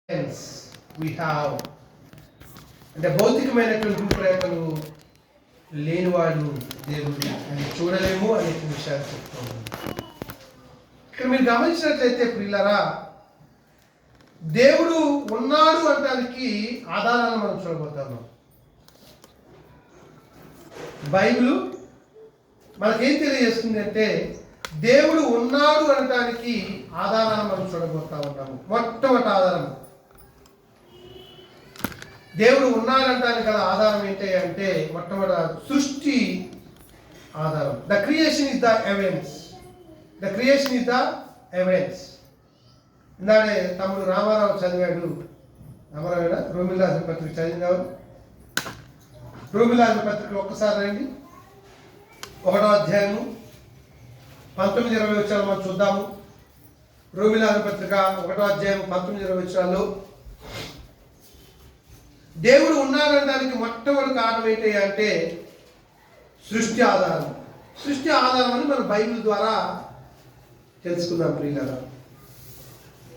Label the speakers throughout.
Speaker 1: we have అంటే భౌతికమైనటువంటి రూపురేఖలు లేనివాడు దేవుడు అని చూడలేము అనే విషయాలు చెప్తాము. ఇక్కడ మీరు గమనించినట్లయితే ప్రియులారా, దేవుడు ఉన్నాడు అనడానికి ఆధారాలను మనం చూడబోతున్నాం. బైబిల్ మనకేం తెలియజేస్తుంది అంటే దేవుడు ఉన్నాడు అనడానికి ఆధారాలను మనం చూడబోతా ఉన్నాము. మొట్టమొదటి ఆధారం, దేవుడు ఉన్నాడంటానికి గల ఆధారం ఏంటి అంటే మొట్టమొదటి సృష్టి ఆధారం. The creation is the evidence. The creation is the evidence. ఇందాడే తమ్ముడు రామారావు చదివాడు. రామారావు రోమిల్ రాసిన పత్రిక చదివినావు. రోమిల్ రాసిన పత్రిక ఒక్కసారి రండి, 1వ అధ్యాయము 19-20 వచనాలు మనం చూద్దాము. రోమిల్ రాసిన పత్రిక 1వ అధ్యాయం 19-20 వచనాల్లో దేవుడు ఉన్నాడనడానికి మొట్టమొదటి కారణం ఏంటి అంటే సృష్టి ఆధారం. సృష్టి ఆధారం అని మనం బైబిల్ ద్వారా తెలుసుకున్నాం ప్రియులారా.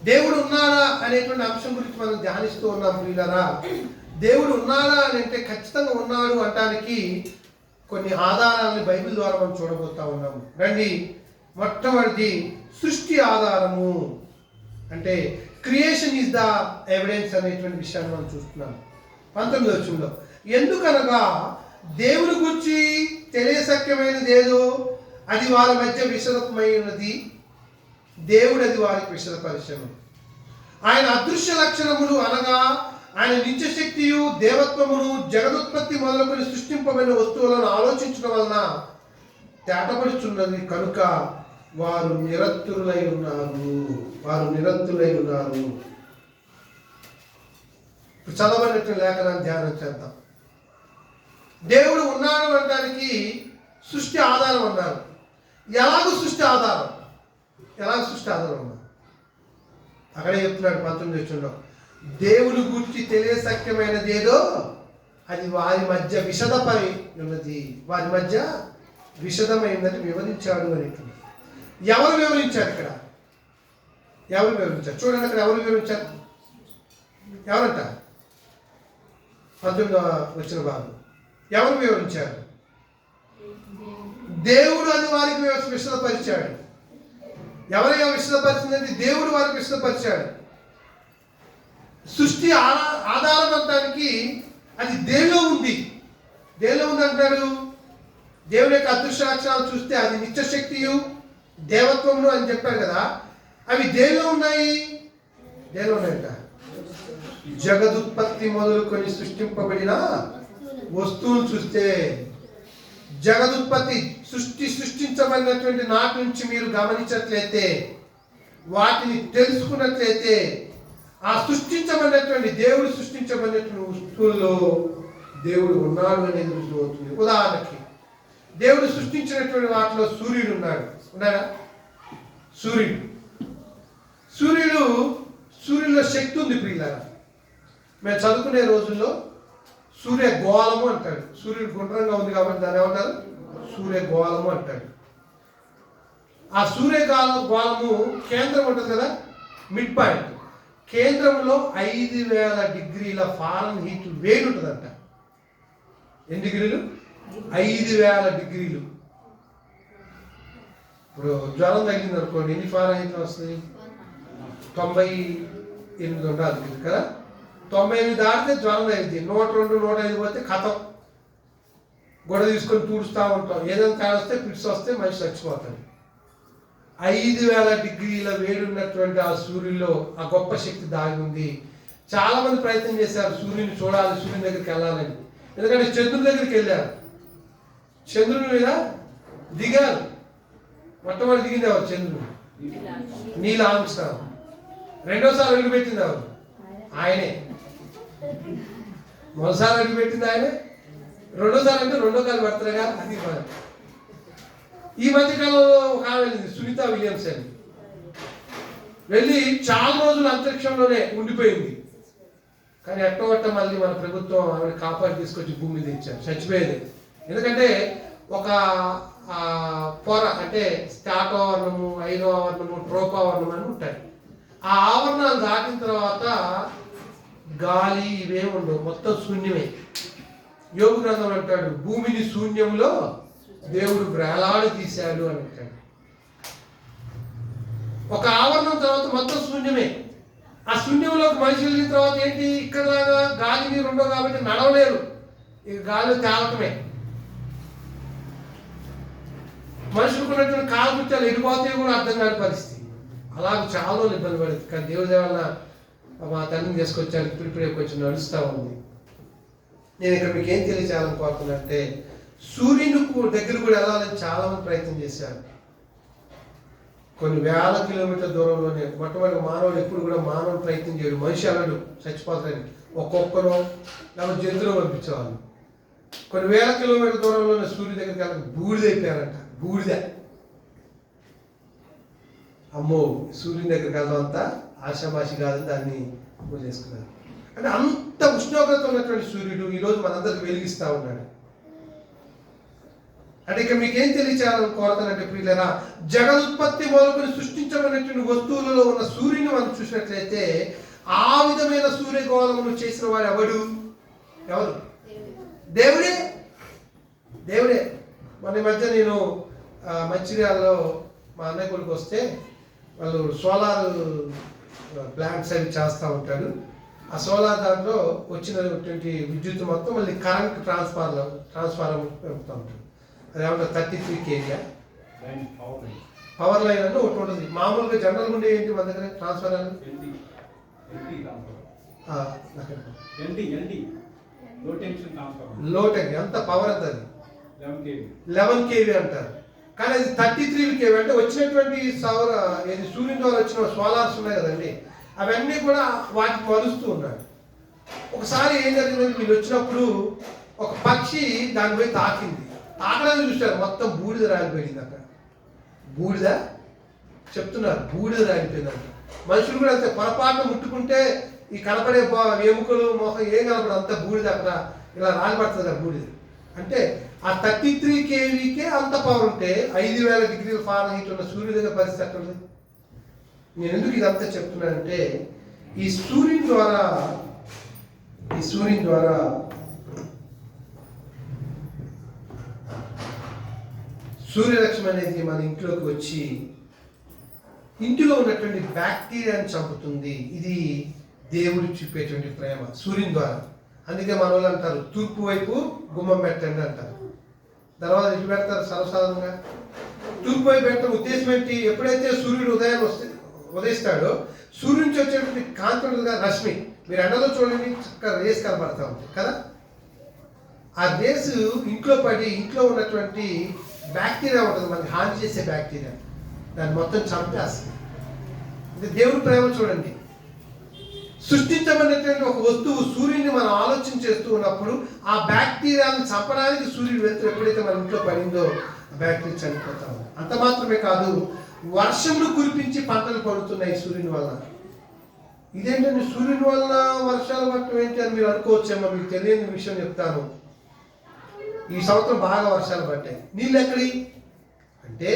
Speaker 1: దేవుడు ఉన్నాడా అనేటువంటి అంశం గురించి మనం ధ్యానిస్తూ ఉన్నాం ప్రియులారా. దేవుడు ఉన్నాడా అని అంటే ఖచ్చితంగా ఉన్నాడు అనడానికి కొన్ని ఆధారాలను బైబిల్ ద్వారా మనం చూడబోతా ఉన్నాము. రండి, మొట్టమొదటి సృష్టి ఆధారము అంటే క్రియేషన్ ఈజ్ ద ఎవిడెన్స్ అనేటువంటి విషయాన్ని మనం చూస్తున్నాం. 19వ వచనంలో, ఎందుకనగా దేవుని గురించి తెలియశక్యమైనది ఏదో అది వారి మధ్య విషదమైనది, దేవుడు అది వారికి విషదపరిచను. ఆయన అదృశ్య లక్షణములు అనగా ఆయన నిత్య శక్తియు దేవత్వమును జగదుత్పత్తి మొదలుకొని సృష్టింపబడిన వస్తువులను ఆలోచించడం వలన తేటపడుచున్నది కనుక వారు నిరత్తులై ఉన్నారు. చదవనట్టు లేఖనాన్ని ధ్యానం చేద్దాం. దేవుడు ఉన్నాడు అనడానికి సృష్టి ఆధారం అన్నారు. ఎలాగో సృష్టి ఆధారం ఉన్నారు. అక్కడే చెప్తున్నాడు 19వ వచనంలో, దేవుని గురించి తెలియశక్యమైనది ఏదో అది వారి మధ్య విషదపై ఉన్నది. వారి మధ్య విషదమైందని వివరించాడు అనేటువంటి. ఎవరు వివరించారు? ఇక్కడ ఎవరు వివరించారు? చూడండి, అక్కడ ఎవరు వివరించారు? ఎవరంట? 19వ వచన భాగం ఎవరు వివరించారు? దేవుడు అది వారికి విషదపరిచాడు. ఎవరైనా విషదపరిచిందంటే దేవుడు వారికి విషదపరిచాడు. సృష్టి ఆధారం అనడానికి అది దేవులో ఉంది. అంటాడు. దేవుని యొక్క అదృశ్య లక్షణాలు చూస్తే అది నిత్య శక్తియు దేవత్వమును అని చెప్పాడు కదా. అవి దేనిలో ఉన్నాయంట? జగదుత్పత్తి మొదలుకొని సృష్టింపబడిన వస్తువులు చూస్తే, జగదుత్పత్తి సృష్టించబడినటువంటి నాటి నుంచి మీరు గమనించినట్లయితే, వాటిని తెలుసుకున్నట్లయితే, ఆ సృష్టించబడినటువంటి దేవుడు సృష్టించబడినటువంటి వస్తువుల్లో దేవుడు ఉన్నాడు అనేది రుజువవుతుంది. ఉదాహరణకి దేవుడు సృష్టించినటువంటి వాటిలో సూర్యుడు ఉన్నాడా? సూర్యుడిలో శక్తి ఉంది ప్రియులారా. మేము చదువుకునే రోజుల్లో సూర్య గోళము అంటాడు. సూర్యుడు గుండ్రంగా ఉంది కాబట్టి దాన్ని ఏమంటారు? సూర్య గోళము అంటాడు. ఆ సూర్య గోళము కేంద్రం ఉంటుంది కదా, మిడ్ పాయింట్. కేంద్రంలో 5000 డిగ్రీల ఫారెన్హీట్ వేడి ఉంటుందంట. ఎన్ని డిగ్రీలు? 5000 డిగ్రీలు. ఇప్పుడు జ్వరం తగ్గింది అనుకోండి, ఎన్ని ఫారెన్హీట్ వస్తుంది? 98 ఉండాలి కదా. 98 దాటితే జ్వరం తగ్గింది. 102, 105 పోతే కథం. గొడవ తీసుకొని తుడుస్తూ ఉంటాం. ఏదైనా తేడా వస్తే పిట్స్ వస్తే మనిషి చచ్చిపోతాడు. 5000 డిగ్రీల వేడి ఉన్నటువంటి ఆ సూర్యుల్లో ఆ గొప్ప శక్తి దాగి ఉంది. చాలా మంది ప్రయత్నం చేశారు సూర్యుని చూడాలి, సూర్యుని దగ్గరికి వెళ్ళాలని. ఎందుకంటే చంద్రుని దగ్గరికి వెళ్ళారు, చంద్రుని మీద దిగారు. మొట్టమొదటి దిగింది ఎవరు? చంద్రుడు. నీల్ ఆర్మ్స్ట్రాంగ్. రెండోసారి అడుగుపెట్టింది ఎవరు? ఆయనే. మొదటిసారి అడుగుపెట్టింది ఆయనే. రెండోసారి అంటే రెండో కాలు భర్తగా అది. ఈ మధ్యకాలంలో ఒక ఆమె వెళ్ళింది, సునీత విలియమ్స్ అని. వెళ్ళి చాలా రోజులు అంతరిక్షంలోనే ఉండిపోయింది. కానీ ఎట్టవట్ట మళ్ళీ మన ప్రభుత్వం ఆవిడ కాపాడి తీసుకొచ్చి భూమి మీద ఇచ్చారు. చచ్చిపోయేది. ఎందుకంటే ఒక పొర అంటే స్టాటోవర్ణము, ఐనోవర్ణము, ట్రోపావర్ణము అని ఉంటాయి. ఆ ఆవరణాలు దాటిన తర్వాత గాలి ఇవేమి ఉండవు, మొత్తం శూన్యమే. యోగు గ్రంథం అంటాడు, భూమిని శూన్యంలో దేవుడు వేలాడి తీశాడు అని అంటాడు. ఒక ఆవరణం తర్వాత మొత్తం శూన్యమే. ఆ శూన్యంలోకి మనిషి వెళ్ళిన తర్వాత ఏంటి, ఇక్కడలాగా గాలి నీరు ఉండవు కాబట్టి నడవలేరు, ఇక గాలి తేలటమే. మనుషులకు ఉన్నటువంటి కాలకృత్యాలు ఎడిపోతే కూడా అర్థం కాని పరిస్థితి. అలాగే చాలా ఇబ్బంది పడుతుంది. కానీ దేవుడి వల్ల మా తల్లిని తీసుకొచ్చాను, ఇప్పుడిప్పుడే కొంచెం నడుస్తూ ఉంది. నేను ఇక్కడ మీకు ఏం తెలియచేయాలని కోరుతున్నంటే, సూర్యుని దగ్గర కూడా వెళ్ళాలని చాలా మంది ప్రయత్నం చేశారు. కొన్ని వేల కిలోమీటర్ల దూరంలోనే. మొట్టమొదటి మానవుడు ఎప్పుడు కూడా మానవుడు ప్రయత్నం చేయడు, మనిషి అన్నాడు చచ్చిపోతాడని ఒక్కొక్కరు లేకపోతే జంతువులు పంపించేవాళ్ళు. కొన్ని వేల కిలోమీటర్ల దూరంలోనే సూర్యుడి దగ్గరికి వెళ్ళక బూడిదైపోయారంట. బూడిద. అమ్మో, సూర్యుని దగ్గరికి వెళ్ళడంతా ఆషామాషి కాదని దాన్ని చేసుకున్నారు. అంటే అంత ఉష్ణోగ్రత ఉన్నటువంటి సూర్యుడు ఈరోజు మనందరికి వెలిగిస్తూ ఉన్నాడు. అంటే ఇక మీకేం తెలియచేయాలని కోరుతానంటే ప్రియులారా, జగదుత్పత్తి మొదలుకొని సృష్టించబడినటువంటి వస్తువులలో ఉన్న సూర్యుని మనం చూసినట్లయితే ఆ విధమైన సూర్యగోళమును చేసిన వాడు ఎవరు? దేవుడే. దేవుడే. మొన్న మధ్య నేను మంచిర్యాలలో మా అన్నయ్య కొడుకు వస్తే వాళ్ళు సోలార్ ప్లాంట్స్ అవి చేస్తూ ఉంటాడు. ఆ సోలార్ దాంట్లో వచ్చినటువంటి విద్యుత్ మొత్తం మళ్ళీ కరెంట్ ట్రాన్స్ఫార్మర్ పెంపుతూ ఉంటాడు. అది ఏమంటారు 33 kV పవర్ లైన్ అని ఒకటి ఉంటుంది. మామూలుగా జనరల్గా ఉండే ఏంటి మన దగ్గర ట్రాన్స్ఫార్మర్ లో టెన్. ఎంత పవర్ ఎంత? అది 11 kV అంటారు. కానీ అది 33 kV. అంటే వచ్చినటువంటి సూర్యుని ద్వారా వచ్చిన సోలార్స్ ఉన్నాయి కదండి, అవన్నీ కూడా వాటికి మరుస్తూ ఉన్నాయి. ఒకసారి ఏం జరిగిందంటే, వీళ్ళు వచ్చినప్పుడు ఒక పక్షి దాని పోయి తాకింది. తాకడానికి చూస్తారు, మొత్తం బూడిద రాలిపోయింది. అక్కడ బూడిద చెప్తున్నారు, బూడిద రాలిపోయిందంట. మనుషులు కూడా అంతే, పొరపాటున ముట్టుకుంటే ఈ కనపడే ఎముకలు మొహం ఏం కనపడదు, అంత బూడిద అక్కడ ఇలా రాలిపడుతుంది ఆ బూడిద. అంటే ఆ 33 kVకే అంత పవర్ ఉంటే 5000 డిగ్రీల ఫారెన్హీట్ ఉన్న సూర్యుడి దగ్గర పరిస్థితి అక్కడ ఉంది. నేను ఎందుకు ఇదంతా చెప్తున్నానంటే, ఈ సూర్యుని ద్వారా సూర్యరశ్మి అనేది మన ఇంట్లోకి వచ్చి ఇంటిలో ఉన్నటువంటి బ్యాక్టీరియాని చంపుతుంది. ఇది దేవుడు చూపేటువంటి ప్రేమ సూర్యుని ద్వారా. అందుకే మన వాళ్ళు అంటారు, తూర్పు వైపు గుమ్మం పెట్టండి అంటారు. తర్వాత ఇటు పెడతారు సర్వసాధారణంగా. తూర్పు వైపు పెట్టడం ఉద్దేశం ఏంటి? ఎప్పుడైతే సూర్యుడు ఉదయిస్తాడో సూర్యుడి నుంచి వచ్చేటువంటి కాంతిగా రశ్మి, మీరు ఎండలో చూడండి, చక్కగా రేస్ కనబడతా ఉంటుంది కదా. ఆ రేస్ ఇంట్లో పడి ఇంట్లో ఉన్నటువంటి బ్యాక్టీరియా ఉంటుంది, మనకి హాని చేసే బ్యాక్టీరియా, దాన్ని మొత్తం చంపేస్తుంది. అంటే దేవుడి ప్రేమ చూడండి. సృష్టించబడినటువంటి ఒక వస్తువు సూర్యుడిని మనం ఆలోచన చేస్తూ ఉన్నప్పుడు ఆ బ్యాక్టీరియాలను చంపడానికి సూర్యుడు వెళ్తూ ఎప్పుడైతే మన ఇంట్లో పడిందో ఆ బ్యాక్టీరియా చనిపోతా ఉంది. అంత మాత్రమే కాదు, వర్షములు కురిపించి పంటలు పడుతున్నాయి సూర్యుని వల్ల. ఇదేంటంటే సూర్యుని వల్ల వర్షాలు పడటం ఏంటి అని మీరు అనుకోవచ్చేమో. మీకు తెలియని విషయం చెప్తాను. ఈ సంవత్సరం బాగా వర్షాలు పడ్డాయి. నీళ్ళు ఎక్కడి అంటే,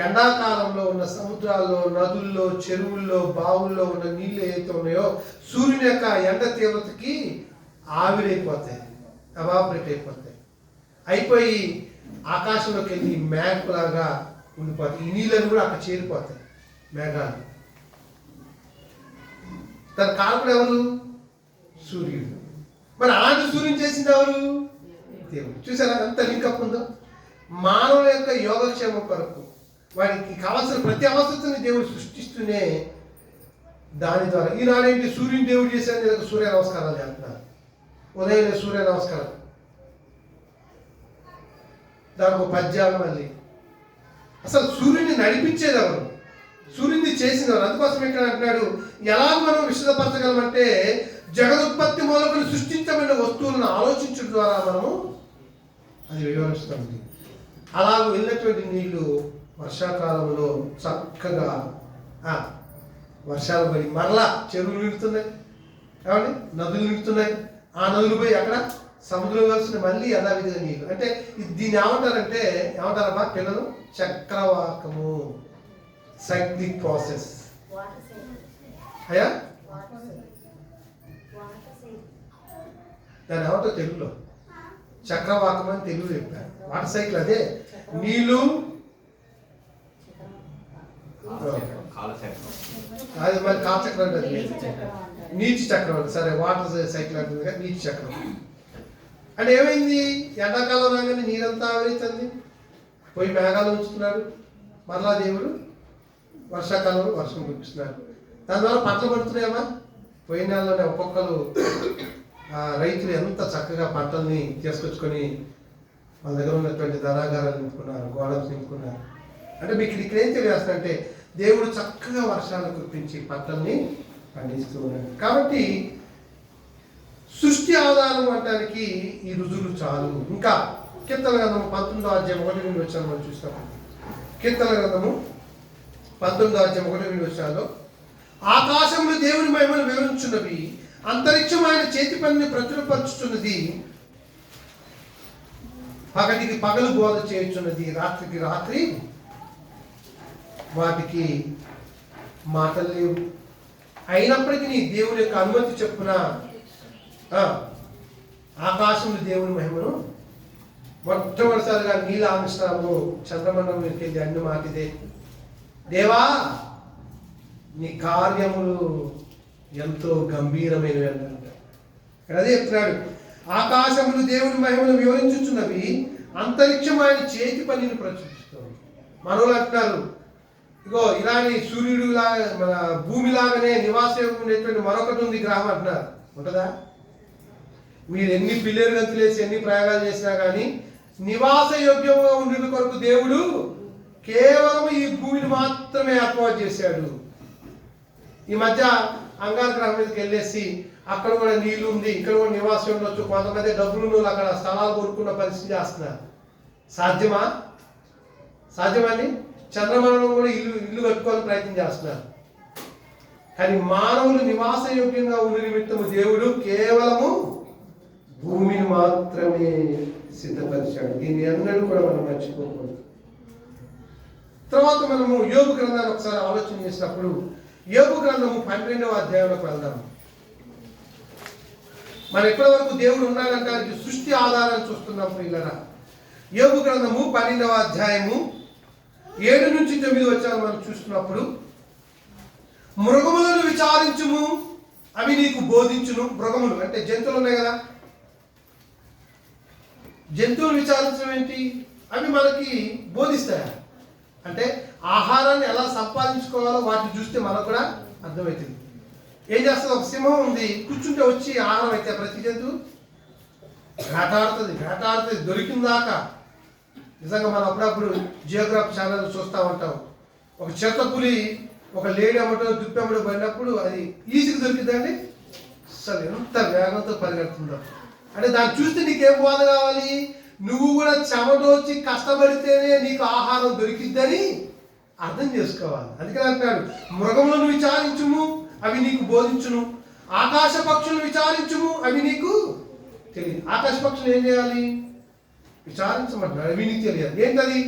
Speaker 1: ఎండాకాలంలో ఉన్న సముద్రాల్లో, నదుల్లో, చెరువుల్లో, బావుల్లో ఉన్న నీళ్ళు ఏవైతే ఉన్నాయో సూర్యుని యొక్క ఎండ తీవ్రతకి ఆవిరైపోతాయి, ఎవాపరేట్ అయిపోయి ఆకాశంలోకి వెళ్ళి మేఘలాగా ఉండిపోతాయి. ఈ నీళ్ళని కూడా అక్కడ చేరిపోతాయి, మేఘాలు. దాని కారకుడు ఎవరు? సూర్యుడు. మరి అలాంటి సూర్యుని చేసింది ఎవరు? దేవుడు. చూసారా ఎంత లింకప్ ఉందో. మానవుల యొక్క యోగక్షేమం కొరకు వాడికి కావాల్సిన ప్రతి అవసరతని దేవుడు సృష్టిస్తూనే దాని ద్వారా. ఈనాడేంటి సూర్యుని దేవుడు చేశాను, సూర్య నమస్కారాలు చేస్తున్నారు. ఉదయం సూర్య నమస్కారం, దానికి పద్యాలు. మళ్ళీ అసలు సూర్యుని నడిపించేది ఎవరు? సూర్యుని చేసింది ఎవరు? అందుకోసం ఇక్కడ అంటున్నాడు, ఎలా మనం విశదపరచగలమంటే, జగదుత్పత్తి మొదలుకొని సృష్టించబడిన వస్తువులను ఆలోచించడం ద్వారా మనము అది వివరిస్తుంది. అలా వెళ్ళినటువంటి నీళ్లు వర్షాకాలంలో చక్కగా వర్షాలు పడి మరలా చెరువులు నిండుతున్నాయి, ఏమండి నదులు నిండుతున్నాయి. ఆ నదులు పోయి అక్కడ సముద్రం కలిసిన మళ్ళీ యథావిధిగా నీళ్ళు. అంటే దీన్ని ఏమంటారమ్మా పిల్లలు? చక్రవాకము, సైక్లిక్ ప్రాసెస్. అయ్యా దాని ఏమంటో తెలుగులో చక్రవాకం అని తెలుగు చెప్పారు. వాటర్ సైకిల్ అదే నీళ్ళు అది మరి కాలచక్రం అంటే నీటి చక్రం అంటే సరే వాటర్ సైకిల్ అంటుంది కదా నీటి చక్రం అంటే ఏమైంది? ఎండాకాలం రాగానే నీరంతా ఆవిరైతుంది, పోయి మేఘాలు ఉంచుతున్నాడు, మరలా దేవుడు వర్షాకాలంలో వర్షం కురిపిస్తున్నాడు. దాని ద్వారా పంటలు పడుతున్నాయమ్మా. పోయిన నెలలోనే ఒక్కొక్కరు రైతులు ఎంత చక్కగా పంటల్ని తీసుకొచ్చుకొని వాళ్ళ దగ్గర ఉన్నటువంటి ధనాగారాలు నింపుకున్నారు, గోడలు నింపుకున్నారు. అంటే మీకు ఇక్కడ ఏం తెలియస్తుందంటే దేవుడు చక్కగా వర్షాలు కురిపించి పంటల్ని పండిస్తూ ఉన్నాడు. కాబట్టి సృష్టి ఆధారం అనడానికి ఈ రుజువులు చాలు. ఇంకా కీర్తన గ్రంథము 19వ అధ్యాయం 1 నుండి వచ్చాను మనం చూస్తాము. కీర్తన గ్రంథము 19వ అధ్యాయం 1 నుండి వచ్చాలో ఆకాశములు దేవుని మహిమను వివరించున్నవి, అంతరిక్షం ఆయన చేతి పనిని ప్రచురపరుచుతున్నది, పగటికి పగలు బోధ చేయుచున్నది, రాత్రికి రాత్రి వాటికి మాటలు లేవు. అయినప్పటికీ నీ దేవుని యొక్క అనుమతి చెప్పున ఆకాశములు దేవుని మహిమను మొట్టమొదటిసారిగా నీల ఆర్మ్స్ట్రాంగ్ చంద్రమండలం వెళ్ళి అన్ని మాటిదే. దేవా నీ కార్యములు ఎంతో గంభీరమైనవి అన్నాడు. అదే చెప్తున్నాడు, ఆకాశములు దేవుని మహిమను వివరించుచున్నవి, అంతరిక్షం ఆయన చేతి పనిని ప్రచురిస్తుంది. మనోళ్ళు అంటున్నారు, ఇగో ఇలాంటి సూర్యుడు లాగా మన భూమిలాగానే నివాసం ఉండేటువంటి మరొకటి ఉంది గ్రహం అంటున్నారు. ఉంటుందా? మీరు ఎన్ని పిల్లలు గంతులు వేసి ఎన్ని ప్రయోగాలు చేసినా కానీ నివాస యోగ్యంగా ఉండే కొరకు దేవుడు కేవలం ఈ భూమిని మాత్రమే ఏర్పాటు చేశాడు. ఈ మధ్య అంగార గ్రహం మీదకి వెళ్ళేసి అక్కడ కూడా నీళ్లు ఉంది, ఇక్కడ కూడా నివాసం ఉండొచ్చు, కొంతమంది డబ్బులు అక్కడ స్థలాలు కొనుక్కున్న పరిస్థితి చేస్తున్నారు. సాధ్యమా? సాధ్యమండి. చంద్రమండలం కూడా ఇల్లు కట్టుకోవాలని ప్రయత్నం చేస్తున్నారు. కానీ మానవులు నివాస యోగ్యంగా ఉండే నిమిత్తము దేవుడు కేవలము భూమిని మాత్రమే సిద్ధపరిచాడు. దీన్ని ఎన్నడూ కూడా మనం మర్చిపోకూడదు. తర్వాత మనము యోబు గ్రంథాన్ని ఒకసారి ఆలోచన చేసినప్పుడు యోబు గ్రంథము 12వ అధ్యాయంలోకి వెళ్దాం. మనం ఇప్పటి వరకు దేవుడు ఉన్నాడంటానికి సృష్టి ఆధారాన్ని చూస్తున్నాం పిల్లరా. యోబు గ్రంథము 12వ అధ్యాయము 7 నుంచి 9 వచ్చాను మనం చూస్తున్నప్పుడు, మృగములను విచారించుము అవి నీకు బోధించును. మృగములు అంటే జంతువులు ఉన్నాయి కదా, జంతువులు విచారించడం ఏంటి? అవి మనకి బోధిస్తాయి. అంటే ఆహారాన్ని ఎలా సంపాదించుకోవాలో వాటిని చూస్తే మనకు కూడా అర్థమవుతుంది. ఏం చేస్తుంది? ఒక సింహం ఉంది, కూర్చుంటే వచ్చి ఆహారం అయితే ప్రతి జంతువు వేటాడుతుంది దొరికిందాకా. నిజంగా మనం అప్పుడప్పుడు జియోగ్రఫీ ఛానల్ చూస్తూ ఉంటాం. ఒక చిరుతపులి ఒక లేడీ అమ్మటో దుప్పి అమ్మటో పోయినప్పుడు అది ఈజీగా దొరికిందండి. అసలు ఎంత వేగంతో పరిగెడుతుందో. అంటే దాన్ని చూస్తే నీకేం బోధ కావాలి? నువ్వు కూడా చెమటోచి కష్టపడితేనే నీకు ఆహారం దొరికిద్దని అర్థం చేసుకోవాలి. అందుకని అంటున్నాడు, మృగములను విచారించుము అవి నీకు బోధించును, ఆకాశ పక్షులను విచారించుము అవి నీకు తెలియదు. ఆకాశ పక్షులు ఏం చేయాలి? విచారించమంటున్నాడు, అవి నీకు తెలియాలి. ఏంటది?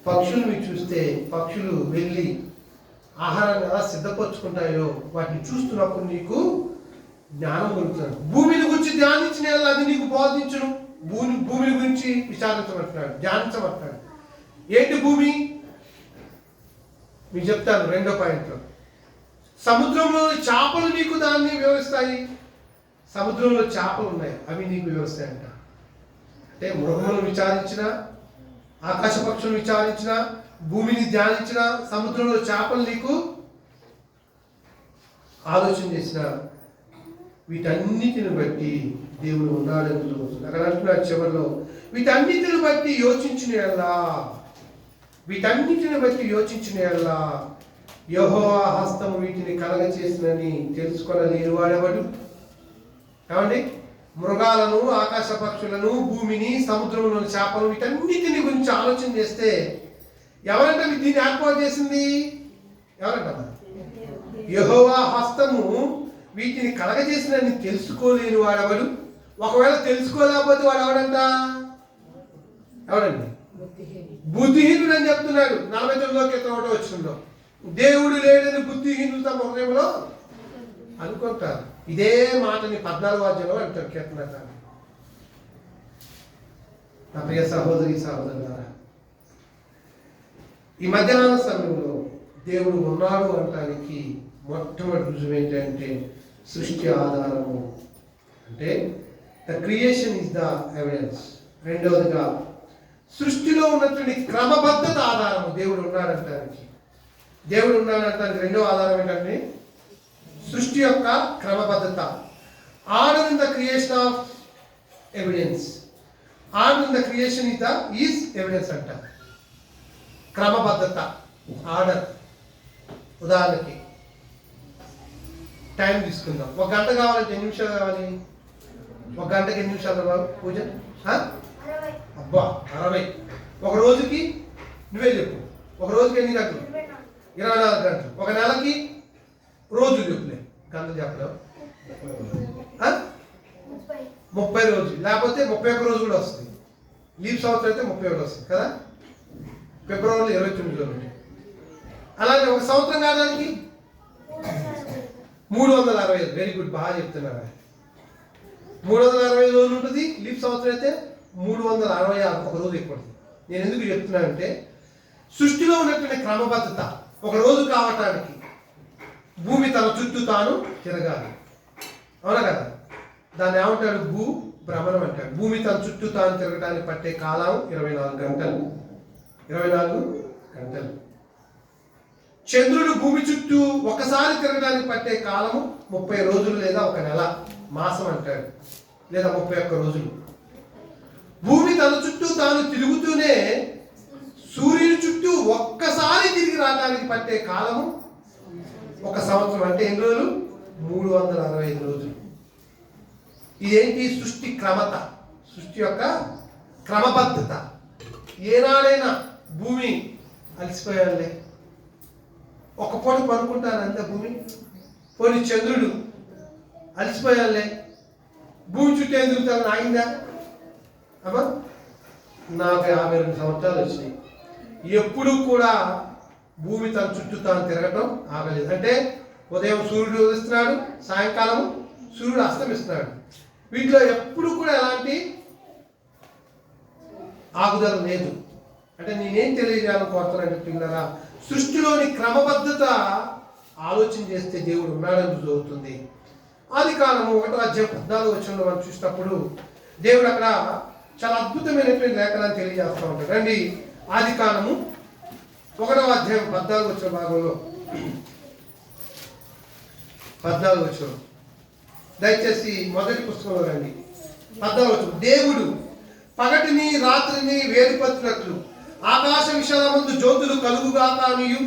Speaker 1: పక్షులను చూస్తే పక్షులు వెళ్ళి ఆహారాన్ని ఎలా సిద్ధపరచుకుంటాయో వాటిని చూస్తున్నప్పుడు నీకు జ్ఞానం కలుగుతాడు. భూమిని గురించి ధ్యానించిన అది నీకు బోధించును. భూమిని గురించి విచారించమంటున్నాడు, ధ్యానించమంటున్నాడు. ఏంటి భూమి? మీకు చెప్తాను 2వ పాయింట్లో. సముద్రంలో చేపలు నీకు దాన్ని వివరిస్తాయి. సముద్రంలో చేపలు ఉన్నాయి, అవి నీకు వివరిస్తాయంట. అంటే మృగములను విచారించిన, ఆకాశ పక్షులను విచారించిన, భూమిని ధ్యానించిన, సముద్రంలో చేపలు నీకు ఆలోచన చేసిన, వీటన్నిటిని బట్టి దేవుడు ఉన్నాడని తెలుస్తుంది. అక్కడ అంటున్నాడు చివరిలో, వీటన్నిటిని బట్టి యోచించిన ఎడలా యెహోవా హస్తము వీటిని కలగ చేసినని తెలుసుకొనలేని వాడెవడు? ఏమండి? మృగాలను, ఆకాశ పక్షులను, భూమిని, సముద్రంలోని చేపలు, వీటన్నిటిని గురించి ఆలోచన చేస్తే ఎవరంటే దీన్ని ఏర్పాటు చేసింది? ఎవరంట? యెహోవా హస్తము వీటిని కలగజేసినని తెలుసుకోలేని వాడెవడు? ఒకవేళ తెలుసుకోలేకపోతే వాడు ఎవడండి? బుద్ధిహీనుడు అని చెప్తున్నాడు 49 కీర్తన 1వ వచనంలో. దేవుడు లేడని బుద్ధిహీనులు తమ హృదయంలో అనుకుంటారు. ఇదే మాటని 14వ అధ్యాయంలో అంటారు కీర్తనకారుడు. నా ప్రియ సహోదరి సహోదరులారా, ఈ మధ్యాహ్న సమయంలో దేవుడు ఉన్నాడు అనడానికి మొట్టమొదటి రుజువు ఏంటంటే సృష్టి ఆధారము, అంటే the creation is the evidence. రెండవదిగా సృష్టిలో ఉన్నటువంటి క్రమబద్ధత ఆధారము దేవుడు ఉన్నాడంటానికి. దేవుడు ఉన్నాడంటానికి రెండవ ఆధారం ఏంటంటే సృష్టి యొక్క క్రమబద్ధత. Order in the creation of evidence. Order in the creation is evidence అంట. క్రమబద్ధత, ఆర్డర్. ఉదాహరణకి టైం తీసుకుందాం. 1 గంట కావాలంటే ఎన్ని నిమిషాలు కావాలి? 1 గంటకి ఎన్ని నిమిషాలు బాబు పూజ? అబ్బా 60. ఒక రోజుకి నువ్వే చెప్పు, ఒక రోజుకి ఎన్ని గంటలు? 24 గంటలు. ఒక నెలకి రోజులు చెప్పులే, గంటలు చెప్పలేవు. 30 రోజులు, లేకపోతే 31 రోజు కూడా వస్తుంది. లీవ్ సంవత్సరం అయితే 31 వస్తుంది కదా. ఫిబ్రవరిలో 29 రోజులు. అలాగే ఒక సంవత్సరం కావడానికి 365. వెరీ గుడ్, బాగా చెప్తున్నారు. 365 రోజులు ఉంటుంది. లీప్ సంవత్సరం అయితే 366, ఒక రోజు ఎక్కువ ఉంటుంది. నేను ఎందుకు చెప్తున్నానంటే సృష్టిలో ఉన్నటువంటి క్రమబద్ధత. ఒక రోజు కావటానికి భూమి తన చుట్టూ తాను తిరగాలి, అవునా కదా? దాన్ని ఏమంటాడు? భూ భ్రమణం అంటాడు. భూమి తన చుట్టూ తాను తిరగడానికి పట్టే కాలం 24 గంటలు. 24 గంటలు. చంద్రుడు భూమి చుట్టూ ఒకసారి తిరగడానికి పట్టే కాలము 30 రోజులు లేదా ఒక నెల, మాసం అంటాడు, లేదా 31 రోజులు. భూమి తన చుట్టూ తాను తిరుగుతూనే సూర్యుని చుట్టూ ఒక్కసారి తిరిగి రావడానికి పట్టే కాలము 1 సంవత్సరం. అంటే ఎన్ని రోజులు? 365 రోజులు. ఇదేంటి? సృష్టి క్రమత, సృష్టి యొక్క క్రమబద్ధత. ఏనాడైనా భూమి అలసిపోయాలే, ఒక పూట పనుకుంటాను అంతే భూమి. పోనీ చంద్రుడు అలసిపోయాలే, భూమి చుట్టూ ఏం తిరుగుతాను ఆగిందా? అమ్మా నాకు 52 సంవత్సరాలు వచ్చినాయి, ఎప్పుడు కూడా భూమి తన చుట్టూ తాను తిరగటం ఆగలేదు. అంటే ఉదయం సూర్యుడు ఉదయిస్తున్నాడు, సాయంకాలం సూర్యుడు అస్తమిస్తున్నాడు. వీటిలో ఎప్పుడు కూడా ఎలాంటి ఆగుదల లేదు. అంటే నేనేం తెలియజేయాలనుకుంటున్నాను పిల్లరా, సృష్టిలోని క్రమబద్ధత ఆలోచన చేస్తే దేవుడు ఉన్నాడని రుజువుతుంది. ఆదికాండము 1వ అధ్యాయం 14వ వచనంలో మనం చూసినప్పుడు దేవుడు అక్కడ చాలా అద్భుతమైనటువంటి లేఖనాన్ని తెలియజేస్తూ ఉంటాడు. రండి, ఆదికాండము 1వ అధ్యాయం 14వ వచనం భాగంలో 14వ వచనం. దయచేసి మొదటి పుస్తకంలో రండి. 14వ వచనం. దేవుడు పగటిని రాత్రిని వేరుపరచినట్లు ఆకాశ విశాలమందు జ్యోతులు కలుగుగాక అనియు,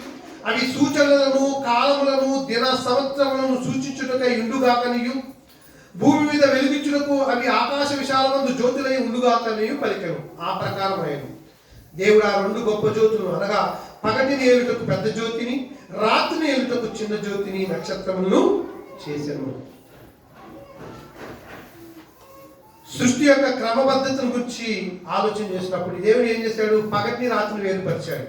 Speaker 1: అవి సూచనలను కాలములను దిన సంవత్సరములను సూచించుటకై ఉండుగాకనియు, భూమి మీద వెలుగించుటకు అవి ఆకాశ విశాలమందు జ్యోతులై ఉండుగాకనియు పలికెను. ఆ ప్రకారమైన దేవుడు ఆ 2 గొప్ప జ్యోతులను, అనగా పగటిని ఏలుటకు పెద్ద జ్యోతిని, రాత్రిని ఏలుటకు చిన్న జ్యోతిని, నక్షత్రములను చేశాను. సృష్టి యొక్క క్రమబద్ధతను గురించి ఆలోచన చేసినప్పుడు దేవుడు ఏం చేశాడు? పగటిని రాత్రిని వేరుపరిచాడు.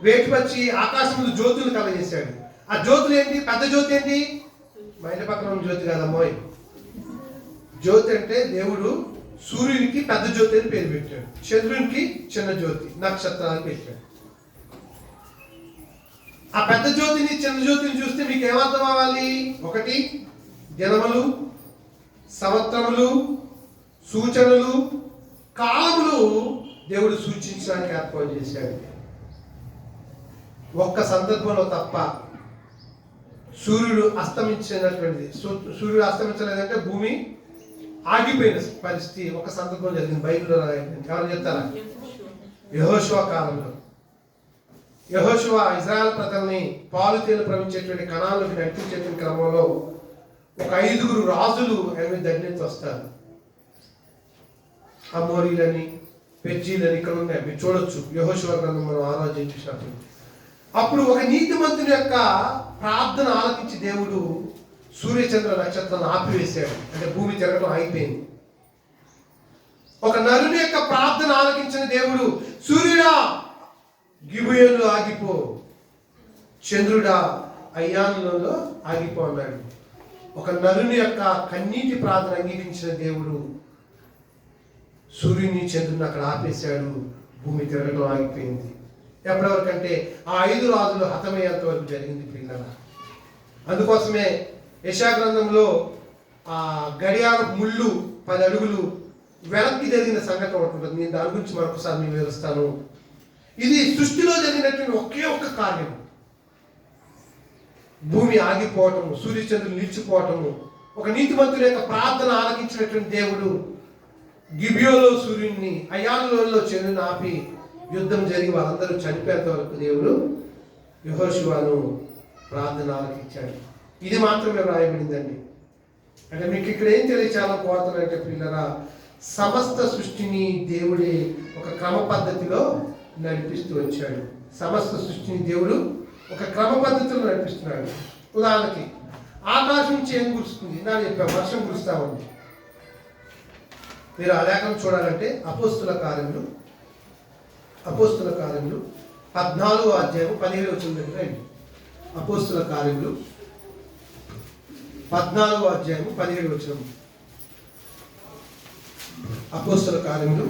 Speaker 1: వేరుపరిచి ఆకాశంలో జ్యోతులు కలగజేశాడు. ఆ జ్యోతులు ఏంటి? పెద్ద జ్యోతి ఏంటి? మా ఇంటి పక్కన ఉన్న జ్యోతి కాదమ్మోయ్. జ్యోతి అంటే దేవుడు సూర్యునికి పెద్ద జ్యోతి అని పేరు పెట్టాడు, చంద్రునికి చిన్న జ్యోతి, నక్షత్రాలు పెట్టాడు. ఆ పెద్ద జ్యోతిని చిన్న జ్యోతిని చూస్తే మీకు ఏమర్థం అవ్వాలి? ఒకటి, దినములు, సంవత్సరములు, సూచనలు, కాలములు దేవుడు సూచించడానికి ఏర్పాటు చేశాడు. ఒక్క సందర్భంలో తప్ప సూర్యుడు అస్తమించినటువంటిది, సూర్యుడు అస్తమించలేదంటే భూమి ఆగిపోయిన పరిస్థితి ఒక సందర్భం జరిగింది. బైబిల్లో ఎవరు చెప్తారా? యెహోషువ కాలంలో. యెహోషువ ఇశ్రాయేలు ప్రజల్ని పాలు తేనెలు ప్రవహించేటువంటి కణాలకు నడిపించేటువంటి క్రమంలో ఒక 5గురు రాజులు ఆయన దగ్గరికి వస్తారు. అమోరీలని, పెర్జీలని ఇక్కడ ఉన్నాయి, మీరు చూడొచ్చు. యెహోషువ గ్రంథం మనం ఆరాధన చూసినప్పుడు అప్పుడు ఒక నీతిమంతుని యొక్క ప్రార్థన ఆలకించి దేవుడు సూర్యచంద్ర నక్షత్రాన్ని ఆపివేశాడు. అంటే భూమి తిరగడం ఆగిపోయింది. ఒక నరుని యొక్క ప్రార్థన ఆలకించిన దేవుడు, సూర్యుడా గిబియోనులో ఆగిపో, చంద్రుడా అయ్యానులలో ఆగిపోన్నాడు. ఒక నరుని యొక్క కన్నీటి ప్రార్థన అంగీకరించిన దేవుడు సూర్యుని చంద్రుని అక్కడ ఆపేశాడు. భూమి తిరగడం ఆగిపోయింది. ఎప్పటివరకంటే ఆ 5 రాజులు హతమయ్యేంత వరకు జరిగింది పిల్లల. అందుకోసమే యెషయా గ్రంథంలో ఆ గడియారం ముళ్ళు 10 అడుగులు వెనక్కి జరిగిన సంఘటన ఒకటి ఉంటుంది. నేను దాని గురించి మరొకసారి మీకు వివరిస్తాను. ఇది సృష్టిలో జరిగినటువంటి ఒకే ఒక్క కార్యం. భూమి ఆగిపోవటము, సూర్యచంద్రులు నిలిచిపోవటము, ఒక నీతిమంతుల యొక్క ప్రార్థన ఆలకించినటువంటి దేవుడు గిబియోలో సూర్యుడిని, అయ్యానులో చంద్రుని ఆపి యుద్ధం జరిగి వాళ్ళందరూ చనిపోయేంత వరకు దేవుడు యెహోషువను ప్రార్థన ఆలకించాడు. ఇది మాత్రమే రాయబడిందండి. అంటే మీకు ఇక్కడ ఏం తెలియచాలో కోరుతానంటే పిల్లరా, సమస్త సృష్టిని దేవుడే ఒక క్రమ పద్ధతిలో నడిపిస్తూ వచ్చాడు. సమస్త సృష్టిని దేవుడు ఒక క్రమ పద్ధతిలో నడిపిస్తున్నాడు. ఉదాహరణకి ఆకాశం నుంచి ఏం కురుస్తుంది? నా చెప్పా, వర్షం కురుస్తా ఉంది. మీరు ఆ లేఖనం చూడాలంటే అపోస్తుల కార్యములు 14వ అధ్యాయం 17వ వచనం దగ్గర రండి. అపోస్తుల కార్యములు 14వ అధ్యాయం 17వ వచనం. అపోస్తుల కార్యములు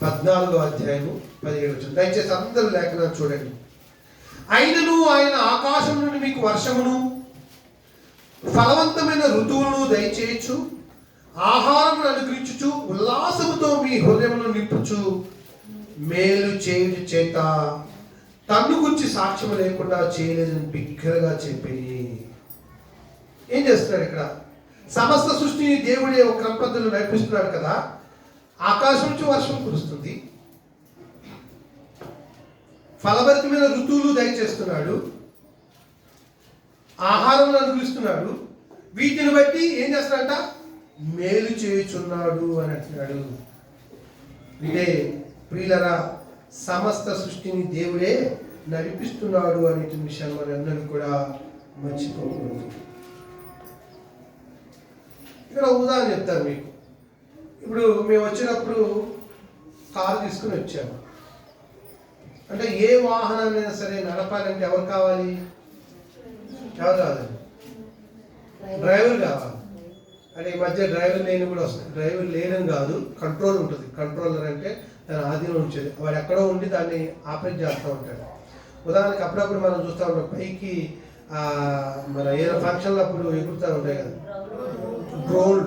Speaker 1: 14వ అధ్యాయము 17వ వచనం. దయచేసి అందరూ లేఖనాన్ని చూడండి. అయినను ఆయన ఆకాశం నుండి మీకు వర్షమును ఫలవంతమైన ఋతువులను దయచేయచ్చు, ఆహారమును అనుగ్రహించుచు ఉల్లాసముతో మీ హృదయమును నింపుచు మేలు చేయుట చేత తన్ను గురించి సాక్ష్యం లేకుండా చేయలేదని బిగ్గరగా చెప్పి. ఏం చేస్తున్నాడు ఇక్కడ? సమస్త సృష్టిని దేవుడే ఒక క్రమ పద్ధతిలో నడిపిస్తున్నాడు కదా. ఆకాశం నుంచి వర్షం కురుస్తుంది, ఫలభరితమైన ఋతువులు దయచేస్తున్నాడు, ఆహారం అనుగ్రహిస్తున్నాడు. వీటిని బట్టి ఏం చేస్తున్నాడంట? మేలు చేయుచున్నాడు అని అంటున్నాడు. ఇదే ప్రియులరా, సమస్త సృష్టిని దేవుడే నడిపిస్తున్నాడు అనే విషయాన్ని మనం అందరూ కూడా మర్చిపోకూడదు. ఇక్కడ ఉదాహరణ చెప్తాను మీకు. ఇప్పుడు మేము వచ్చినప్పుడు కారు తీసుకుని వచ్చాము. అంటే ఏ వాహనాన్నైనా సరే నడపాలంటే ఎవరు కావాలి? ఎవరు కావాలి? డ్రైవర్ కావాలి. అంటే ఈ మధ్య డ్రైవర్ లేని కూడా వస్తుంది. డ్రైవర్ లేనని కాదు, కంట్రోల్ ఉంటుంది. కంట్రోలర్ అంటే దాని ఆధీనం ఉంచేది. వాడు ఎక్కడో ఉండి దాన్ని ఆపరేట్ చేస్తూ ఉంటాడు. ఉదాహరణకి అప్పుడప్పుడు మనం చూస్తూ ఉంటాం, పైకి మన ఏదైనా ఫంక్షన్లు అప్పుడు ఎగురుతూ ఉంటాయి కదా డ్రోన్,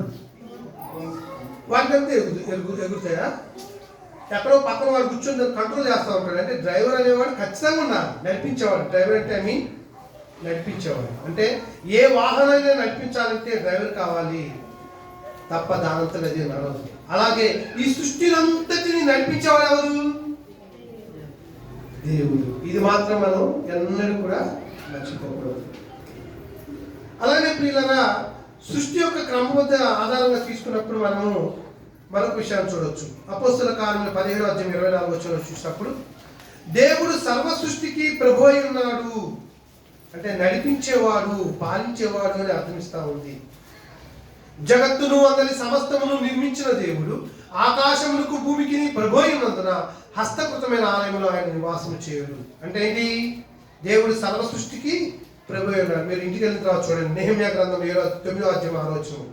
Speaker 1: వాటికంటే ఎగురుతాయా? ఎక్కడో పక్కన వాడు కూర్చొని కంట్రోల్ చేస్తూ ఉంటాడు. అంటే డ్రైవర్ అనేవాడు ఖచ్చితంగా ఉండాలి, నడిపించేవాడు. డ్రైవర్ అంటే నడిపించేవాడు. అంటే ఏ వాహనాన్ని నడిపించాలంటే డ్రైవర్ కావాలి తప్ప దానంతలో అది నడవదు. అలాగే ఈ సృష్టినంతటిని నడిపించేవాడు ఎవరు? దేవుడు. ఇది మాత్రం మనం ఎన్నడూ కూడా మర్చిపోకూడదు. అలాగే ప్రియులరా, సృష్టి యొక్క క్రమబద్ధ ఆధారంగా తీసుకున్నప్పుడు మనము మరొక విషయాన్ని చూడవచ్చు. అపోస్తుల కార్యములు 17వ అధ్యాయం 24వ వచనం చూసినప్పుడు దేవుడు సర్వ సృష్టికి ప్రభు అయి ఉన్నాడు అంటే నడిపించేవాడు, పాలించేవాడు అని అర్థమిస్తా ఉంది. జగత్తును అందరి సమస్తమును నిర్మించిన దేవుడు ఆకాశములకు భూమికి ప్రభు అయి ఉన్నందున హస్తకృతమైన ఆలయంలో ఆయన నివాసం చేయడు. అంటే ఏంటి? దేవుడు సర్వ సృష్టికి ప్రభు అయి ఉన్నాడు. మీరు ఇంటికి వెళ్ళిన తర్వాత చూడండి, నెహెమ్యా గ్రంథం 9వ అధ్యాయం 6వ వచనం.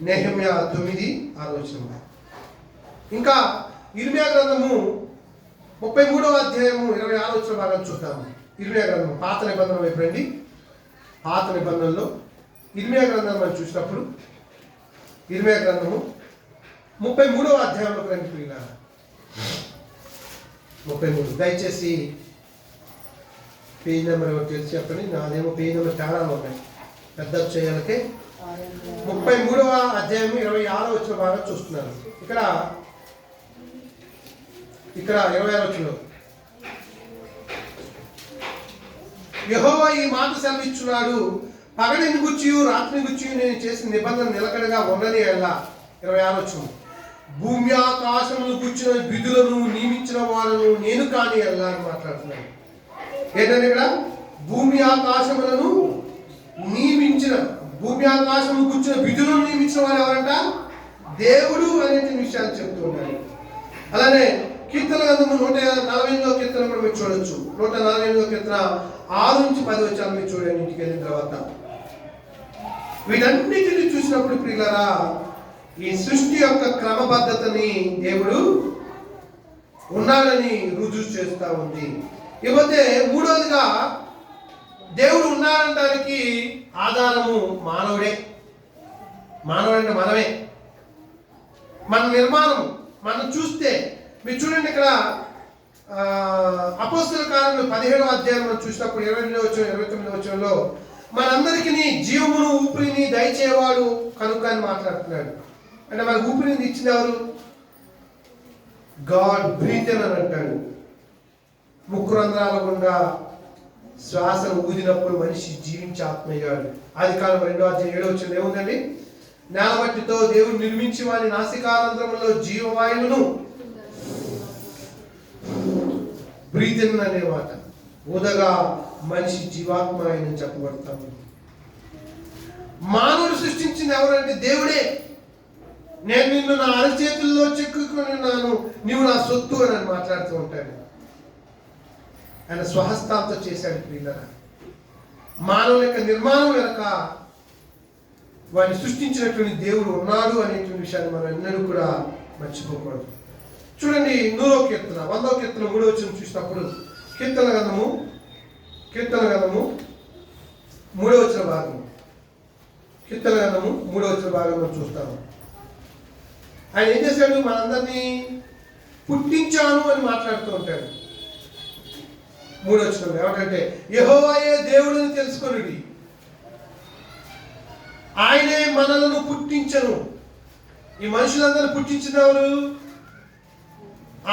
Speaker 1: నెహెమ్యా 9:6వ వచనం. ఇంకా ఇర్మియా గ్రంథము 33వ అధ్యాయము 26వ వచనం భాగం చూద్దాము. ఇర్మియా గ్రంథం పాత నిబంధన వైపు రండి. పాత నిబంధనలో ఇర్మియా గ్రంథం మనం చూసినప్పుడు ఇర్మియా గ్రంథము 33వ అధ్యాయంలోకి రండి ప్రియులారా. 33. దయచేసి పేజ్ నెంబర్ ఎవరు తెలిసి చెప్పండి. నాదేమో పేజ్ నెంబర్ చాలా ఉన్నాయి, పెద్ద చేయాలకే. 33వ అధ్యాయం 26వ వచనం భాగం చూస్తున్నారు. ఇక్కడ 26వ వచనం, యెహోవా ఈ మాట సెలవిచ్చున్నాడు, పగటిని గుర్చి రాత్రిని గుర్చి నేను చేసిన నిబంధన నిలకడగా ఉండని ఎలా. 26వ వచనం, భూమి ఆకాశములు గుర్చిన విధులను నియమించిన వారును నేను కాని ఎలా అని మాట్లాడుతున్నాను. ఏంటంటే ఇక్కడ భూమి ఆకాశములను నియమించిన, భూమి ఆకాశము కూర్చున్న విధులను నియమించిన వారు ఎవరంట? దేవుడు అనే విషయాలు చెప్తూ ఉన్నారు. అలానే కీర్తన గ్రంథము 148 కీర్తన కూడా మీరు చూడొచ్చు. 148 కీర్తన 6 నుంచి 10 వచ్చాను మీరు చూడండి ఇంటికి వెళ్ళిన తర్వాత. వీటన్నిటిని చూసినప్పుడు ప్రియులారా ఈ సృష్టి యొక్క క్రమబద్ధతని దేవుడు ఉన్నాడని రుజువు చేస్తూ ఉంది. ఇకపోతే మూడవదిగా దేవుడు ఉన్నాడనడానికి ఆధారము మానవుడే. మానవుడంటే మనమే, మన నిర్మాణం. మనం చూస్తే మీరు చూడండి ఇక్కడ అపోస్తల కార్యములు 17వ అధ్యాయం మనం చూసినప్పుడు 29వ వచనంలో మనందరికీ జీవమును ఊపిరిని దయచేవాడు కనుక అని మాట్లాడుతున్నాడు. అంటే మనకు ఊపిరిని ఇచ్చింది ఎవరు? గాడ్ బ్రీతెన్ అని అంటాడు. ముక్కు రంధ్రాల గుండా శ్వాసను ఊదినప్పుడు మనిషి జీవించి ఆత్మయ్యాడు. ఆదికాండం 2వ అధ్యాయం 7వ వచనం ఏముందండి? నేలమట్టితో దేవుడు నిర్మించి వారి నాసికారంధ్రములో జీవవాయువును బ్రీతెన్ అనే మాట ఊదగా మనిషి జీవాత్మ అని చెప్పబడతాము. మానవుడు సృష్టించింది ఎవరంటే దేవుడే. నేను నిన్ను నా అరచేతుల్లో చెక్కుకొని ఉన్నాను, నీవు నా సొత్తు అని మాట్లాడుతూ ఉంటాడు. ఆయన స్వహస్తాలతో చేశాడు ప్రియులారా. మానవుల యొక్క నిర్మాణం వెనక వాడిని సృష్టించినటువంటి దేవుడు ఉన్నాడు అనేటువంటి విషయాన్ని మనం ఎన్నడూ కూడా మర్చిపోకూడదు. చూడండి 100వ కీర్తన 100వ కీర్తన 3వ వచనం చూసినప్పుడు కీర్తన గ్రంథము 3వ వచన భాగం, కీర్తన గ్రంథము 3వ వచన భాగంలో చూస్తాము. ఆయన ఏం చేశాడు? మనందరినీ పుట్టించాను అని మాట్లాడుతూ ఉంటాడు. 3వ వచనం ఏమంటే యెహోవాయే దేవుడిని తెలుసుకొనుడి, ఆయనే మనలను పుట్టించను. ఈ మనుషులందరూ పుట్టించినవారు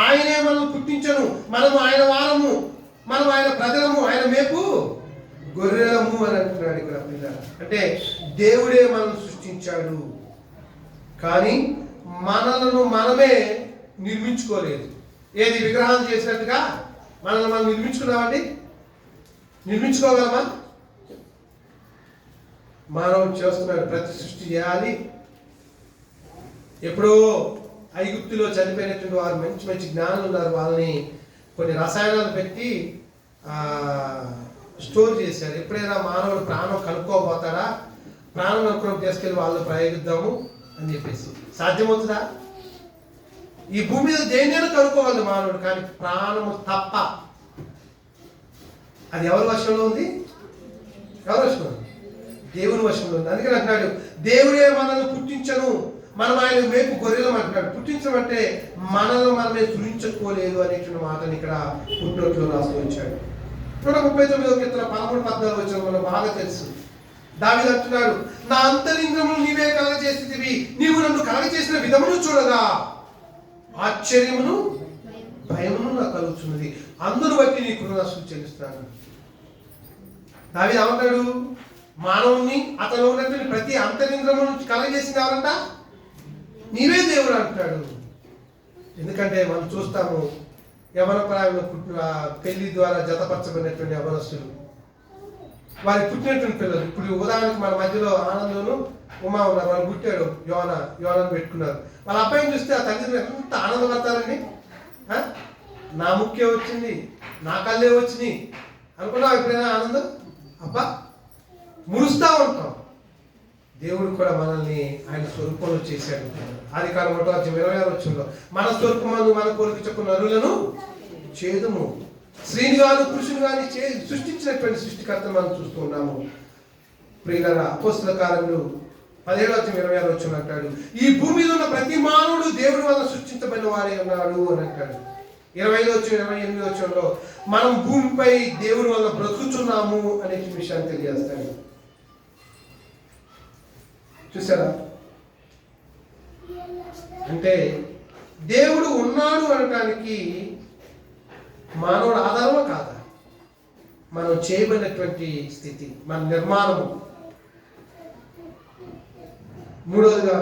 Speaker 1: ఆయనే మనల్ని పుట్టించను. మనము ఆయన వారము, మనం ఆయన ప్రజలము, ఆయన మేపు గొర్రెలము అని అంటున్నాడు ఇక్కడ పిల్లలు. అంటే దేవుడే మనల్ని సృష్టించాడు, కానీ మనలను మనమే నిర్మించుకోలేదు. ఏది విగ్రహం చేసినట్టుగా మనల్ని మనం నిర్మించుకున్నామండి? నిర్మించుకోగలమా? మానవుడు చేస్తున్నాడు. ప్రతి సృష్టి చేయాలి. ఎప్పుడో ఐగుప్తులో చనిపోయినటువంటి వారు మంచి మంచి జ్ఞానులు ఉన్నారు. వాళ్ళని కొన్ని రసాయనాలు పెట్టి స్టోర్ చేశారు. ఎప్పుడైనా మానవుడు ప్రాణం కనుక్కోబోతాడా, ప్రాణం కనుక్కోవడం తీసుకెళ్ళి వాళ్ళు ప్రయోగిద్దాము అని చెప్పేసి. సాధ్యమవుతుందా? ఈ భూమి మీద దేన్నైనా కనుక్కోవాలి మానవుడు, కానీ ప్రాణము తప్ప. అది ఎవరి వశంలో ఉంది? ఎవరి వశంలో ఉంది? దేవుని వశంలో ఉంది. అందుకని అంటున్నాడు దేవుడే మనల్ని పుట్టించను, మనం ఆయన మేపు గొర్రెలం అంటున్నాడు. పుట్టించడం అంటే మనల్ని మనమే సృష్టించుకోలేదు అనేటువంటి మాటని ఇక్కడ పుట్టినట్లు రాస్తూ వచ్చాడు. 139వ కీర్తన 13-14 వచనం మనం బాగా తెలుసు. దావీదు అంటున్నాడు, నా అంతరింద్రములు నీవే కలగజేసితివి, నీవు నన్ను కలగజేసిన విధమును చూడగా ఆశ్చర్యమును భయమును నాకు కలుగుతున్నది, అందును బట్టి నీ కృతజ్ఞతలు చెల్లిస్తున్నాను. దావీదు ఏమంటాడు? మానవుని అతను ఉన్నటువంటి ప్రతి అంతరింద్రమును కలగజేసింది ఎవరంట? నీవే దేవుడు అంటాడు. ఎందుకంటే మనం చూస్తాము యవన ప్రాయంలో పుట్టిన పెళ్లి ద్వారా జతపరచబడినటువంటి యవనస్తులు, వారికి పుట్టినటువంటి పిల్లలు. ఇప్పుడు ఉదాహరణకు మన మధ్యలో ఆనందను ఉమా ఉన్నారు. వాళ్ళు పుట్టాడు యోనను పెట్టుకున్నారు. వాళ్ళ అబ్బాయిని చూస్తే ఆ తల్లిదండ్రులు ఎంత ఆనందపడతారండి. నా ముఖ్య వచ్చింది, నా కళ్ళే వచ్చినాయి అనుకున్నావు ఎప్పుడైనా ఆనందం? అబ్బా మురుస్తూ ఉంటాం. దేవుడు కూడా మనల్ని ఆయన స్వరూపంలో చేశాడు. ఆదికాండం 1వ అధ్యాయం 26వ వచనంలో మన స్వరూపమందు మన పోలిక చొప్పున నరులను చేదుము. స్త్రీని గాను పురుషుని గాని సృష్టించినటువంటి సృష్టికర్తను మనం చూస్తూ ఉన్నాము. ప్రియులారా, అపోస్తల కార్యములు 17వ అధ్యాయం 26వ వచనం అంటాడు, ఈ భూమి మీద ఉన్న ప్రతి మానవుడు దేవుడి వల్ల సృష్టించబడిన వాడే ఉన్నాడు అని అంటాడు. 25వ వచనం 28వ వచనంలో మనం భూమిపై దేవుడి వల్ల బ్రతుకుతున్నాము అనే విషయాన్ని తెలియజేస్తాడు. చూసారా? అంటే దేవుడు ఉన్నాడు అనటానికి మానవుడు ఆధారమా కాదా? మనం చేయబడినటువంటి స్థితి, మన నిర్మాణము. మూడవదిగా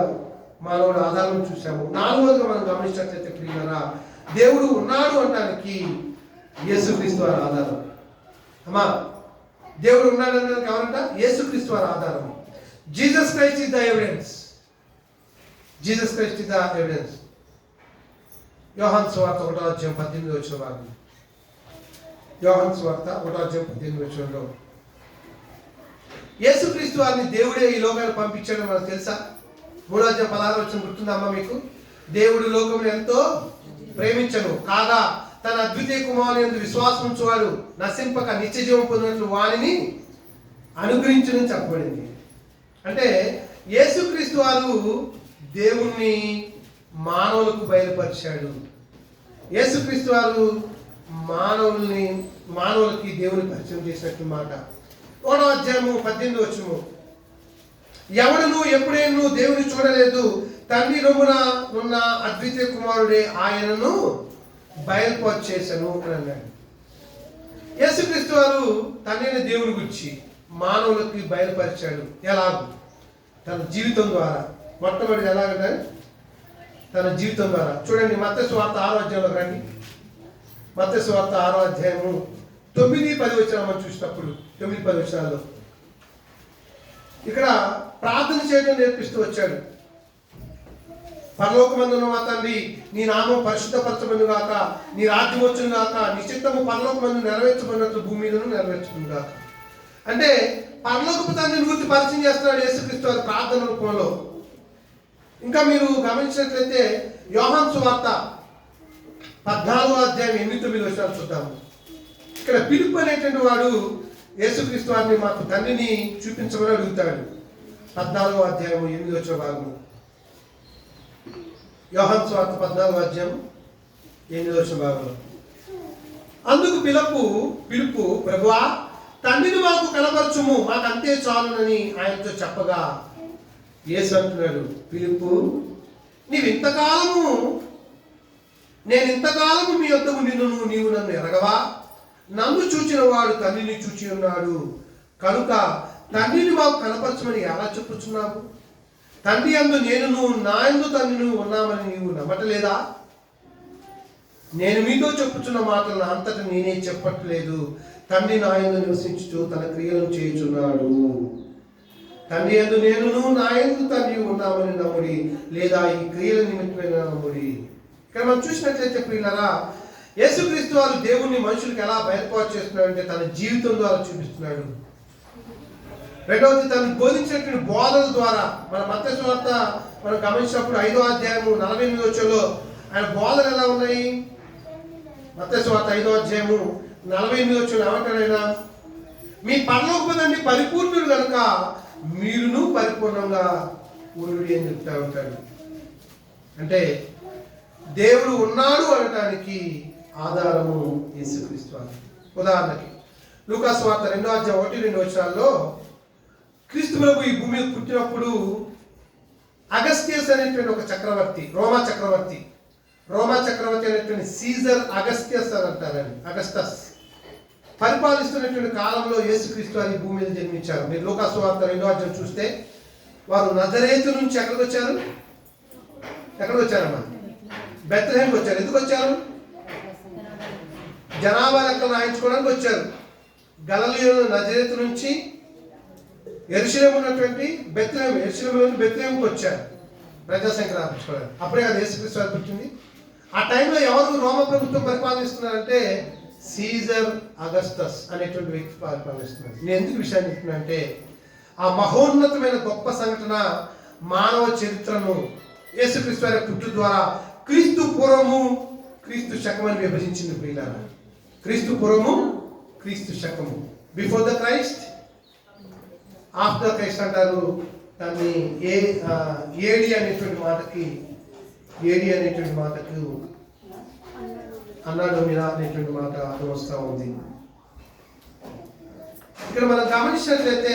Speaker 1: మానవుడు ఆధారం చూసాము. నాలుగవదిగా మనం గమనించినట్లయితే ప్రియులారా, దేవుడు ఉన్నాడు అనడానికి యేసుక్రీస్తు వారి ఆధారం. అమ్మా, దేవుడు ఉన్నాడు అనడానికి ఎవరంట? యేసుక్రీస్తు వారి ఆధారం. Jesus Christ is the evidence. Jesus Christ is the evidence. యోహాను సువార్త 1:18 భాగం. యోహాను సువార్త 1:18 యేసుక్రీస్తు వారిని దేవుడే ఈ లోకానికి పంపించాడని మనకు తెలుసా? 3:16 గుర్తుందమ్మా మీకు? దేవుడు లోకమును ఎంతో ప్రేమించను కాగా తన అద్వితీయ కుమారుని యందు విశ్వాసం ఉంచువాడు నశింపక నిత్య జీవం పొందినట్లు వానిని అనుగ్రహించునని చెప్పబడింది. అంటే యేసుక్రీస్తు వారు దేవుణ్ణి మానవులకు బయలుపరిచాడు. యేసుక్రీస్తు వారు మానవులకి దేవుని పరిచయం చేసినట్టు మాట. 1:18 ఎవడును ఎప్పుడేను దేవుని చూడలేదు, తండ్రి రొమ్మున ఉన్న అద్వితీయ కుమారుడే ఆయనను బయలుపరిచేశాను అని అన్నాడు. యేసుక్రీస్తు వారు తండ్రిని దేవుని గురించి మానవులకి బయలుపరిచాడు. ఎలాగూ? తన జీవితం ద్వారా. మొట్టమొదటి ఎలాగంటే తన జీవితం ద్వారా. చూడండి, మత్తయి సువార్త 6 రండి. మత్తయి సువార్త 6 9-10 మనం చూసినప్పుడు 9-10 ఇక్కడ ప్రార్థన చేయడం నేర్పిస్తూ వచ్చాడు. పరలోకమందున్న మా తండ్రి, నీ నామం పరిశుద్ధపరచబడును గాక, నీ రాజ్యం వచ్చును గాక, నీ చిత్తము పరలోకమందు నెరవేర్చబడినట్లు భూమి మీదను నెరవేర్చబడును గాక. అంటే పరలోకపు తండ్రిని గురించి పరిచయం చేస్తున్నాడు యేసుక్రీస్తు వారి ప్రార్థన రూపంలో. ఇంకా మీరు గమనించినట్లయితే యోహాను సువార్త 14:8-9 చూద్దాము. ఇక్కడ పిలుపు అనేటువంటి వాడు యేసుక్రీస్తు వారిని మాకు తండ్రిని చూపించమని అడుగుతాడు. 14:8 భాగము. యోహాను సువార్త 14:8 భాగంలో. అందుకు పిలుపు ప్రభువా తండ్రిని మాకు కనపరచుము, మాకు అంతే చాలునని ఆయనతో చెప్పగా యేసు అంటున్నాడు, పిలుపు నేను ఇంతకాలము మీ యొద్ద ఉండినను నీవు నన్ను ఎరగవా? నన్ను చూచిన వాడు తండ్రిని చూచి ఉన్నాడు, కనుక తండ్రిని మాకు కనపరచమని ఎలా చెప్పుచున్నావు? తండ్రి యందు నేను నా యందు తండ్రి ఉన్నామని నీవు నమ్మటలేదా? నేను మీతో చెప్పుచున్న మాటలను అంతటా నేనే చెప్పట్లేదు, తండ్రి నా యందు నివసించుచు తన క్రియలను చేయుచున్నాడు. తండ్రి యందు నేను నా యందు తండ్రి ఉన్నామని నమ్ముడి, లేదా ఈ క్రియల నిమిత్తమైన నమ్ముడి. ఇక్కడ మనం చూసినట్లయితే ప్రియులారా, యేసుక్రీస్తు వారు దేవుణ్ణి మనుషులకు ఎలా బయలుపాటు చేస్తున్నాడు అంటే తన జీవితం ద్వారా చూపిస్తున్నాడు. రెండవది, తను బోధించినటువంటి బోధన ద్వారా. మన మత్తయి సువార్త మనం గమనించినప్పుడు 5:48 ఆయన బోధన ఎలా ఉన్నాయి? మత్తయి సువార్త 5:48 ఏమంటాడైనా, మీ పరలోకపు తండ్రి పరిపూర్ణుడు కనుక మీరును పరిపూర్ణంగా ఉండుడి అని చెప్తా ఉంటాడు. అంటే దేవుడు ఉన్నాడు అనటానికి ఆధారము యేసుక్రీస్తు వారు. ఉదాహరణకి లూకా సువార్త 2:1-2 క్రీస్తు ప్రభు ఈ భూమి మీద పుట్టినప్పుడు అగస్టియస్ అనేటువంటి ఒక చక్రవర్తి, రోమా చక్రవర్తి అనేటువంటి సీజర్ అగస్టియస్ అని అంటారండి. అగస్టస్ పరిపాలిస్తున్నటువంటి కాలంలో యేసుక్రీస్తు వారు ఈ భూమి మీద జన్మించారు. మీరు లూకా సువార్త 2 చూస్తే వారు నజరేతు నుంచి ఎక్కడికి వచ్చారమ్మా? బెత్లెహేంకి వచ్చారు. ఎందుకు వచ్చారు? జనాభా లెక్కలు రాయించుకోవడానికి వచ్చారు. గలిలయ నజరేతు నుంచి యెరూషలేము ఉన్నటువంటి బెత్లెహేంకి వచ్చారు ప్రజాసంఖ్య రాయించుకోవడానికి. అప్పుడే కదా యేసుక్రీస్తు వారు పుట్టింది. ఆ టైంలో ఎవరు రోమ ప్రభుత్వం పరిపాలిస్తున్నారంటే సీజర్ అగస్టస్ అనేటువంటి వ్యక్తి పరిపాలిస్తున్నారు. నేను ఎందుకు విషయాన్ని చెప్తున్నా అంటే ఆ మహోన్నతమైన గొప్ప సంఘటన మానవ చరిత్రను యేసుక్రీస్తు వారి పుట్టు ద్వారా క్రీస్తు పూర్వము క్రీస్తు శకమని విభజించింది ప్రియులారా. క్రీస్తు పూర్వము క్రీస్తు శకము, before the Christ, after the Christ అంటారు. దాన్ని ఏడి అనేటువంటి మాటకు అన్నాడు మీరా అనేటువంటి మాట అర్థం వస్తూ ఉంది. ఇక్కడ మనం గమనించినట్లయితే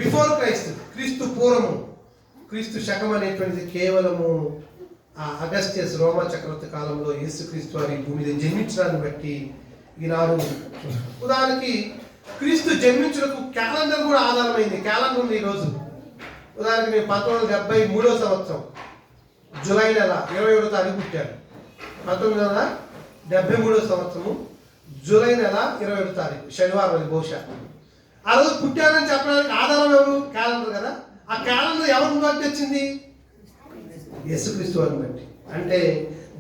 Speaker 1: బిఫోర్ క్రైస్ట్, క్రీస్తు పూర్వము క్రీస్తు శకం అనేటువంటిది కేవలము ఆ అగస్టియస్ రోమా చక్రవర్తి కాలంలో యేసుక్రీస్తు వారి భూమి మీద జన్మించడాన్ని బట్టి ఈనాడు. ఉదాహరణకి క్రీస్తు జన్మించుటకు క్యాలెండర్ కూడా ఆధారమైంది. క్యాలెండర్ ఉంది ఈరోజు. ఉదాహరణకి నేను 1973 జూలై నెల 27 పుట్టాను. 1973 జూలై నెల 27 శనివారం, అది బహుశా. ఆ రోజు పుట్టానని చెప్పడానికి ఆధారం ఎవరు? క్యాలెండర్ కదా. ఆ క్యాలెండర్ ఎవరిని బట్టి వచ్చింది? యేసుక్రీస్తు వారిని బట్టి. అంటే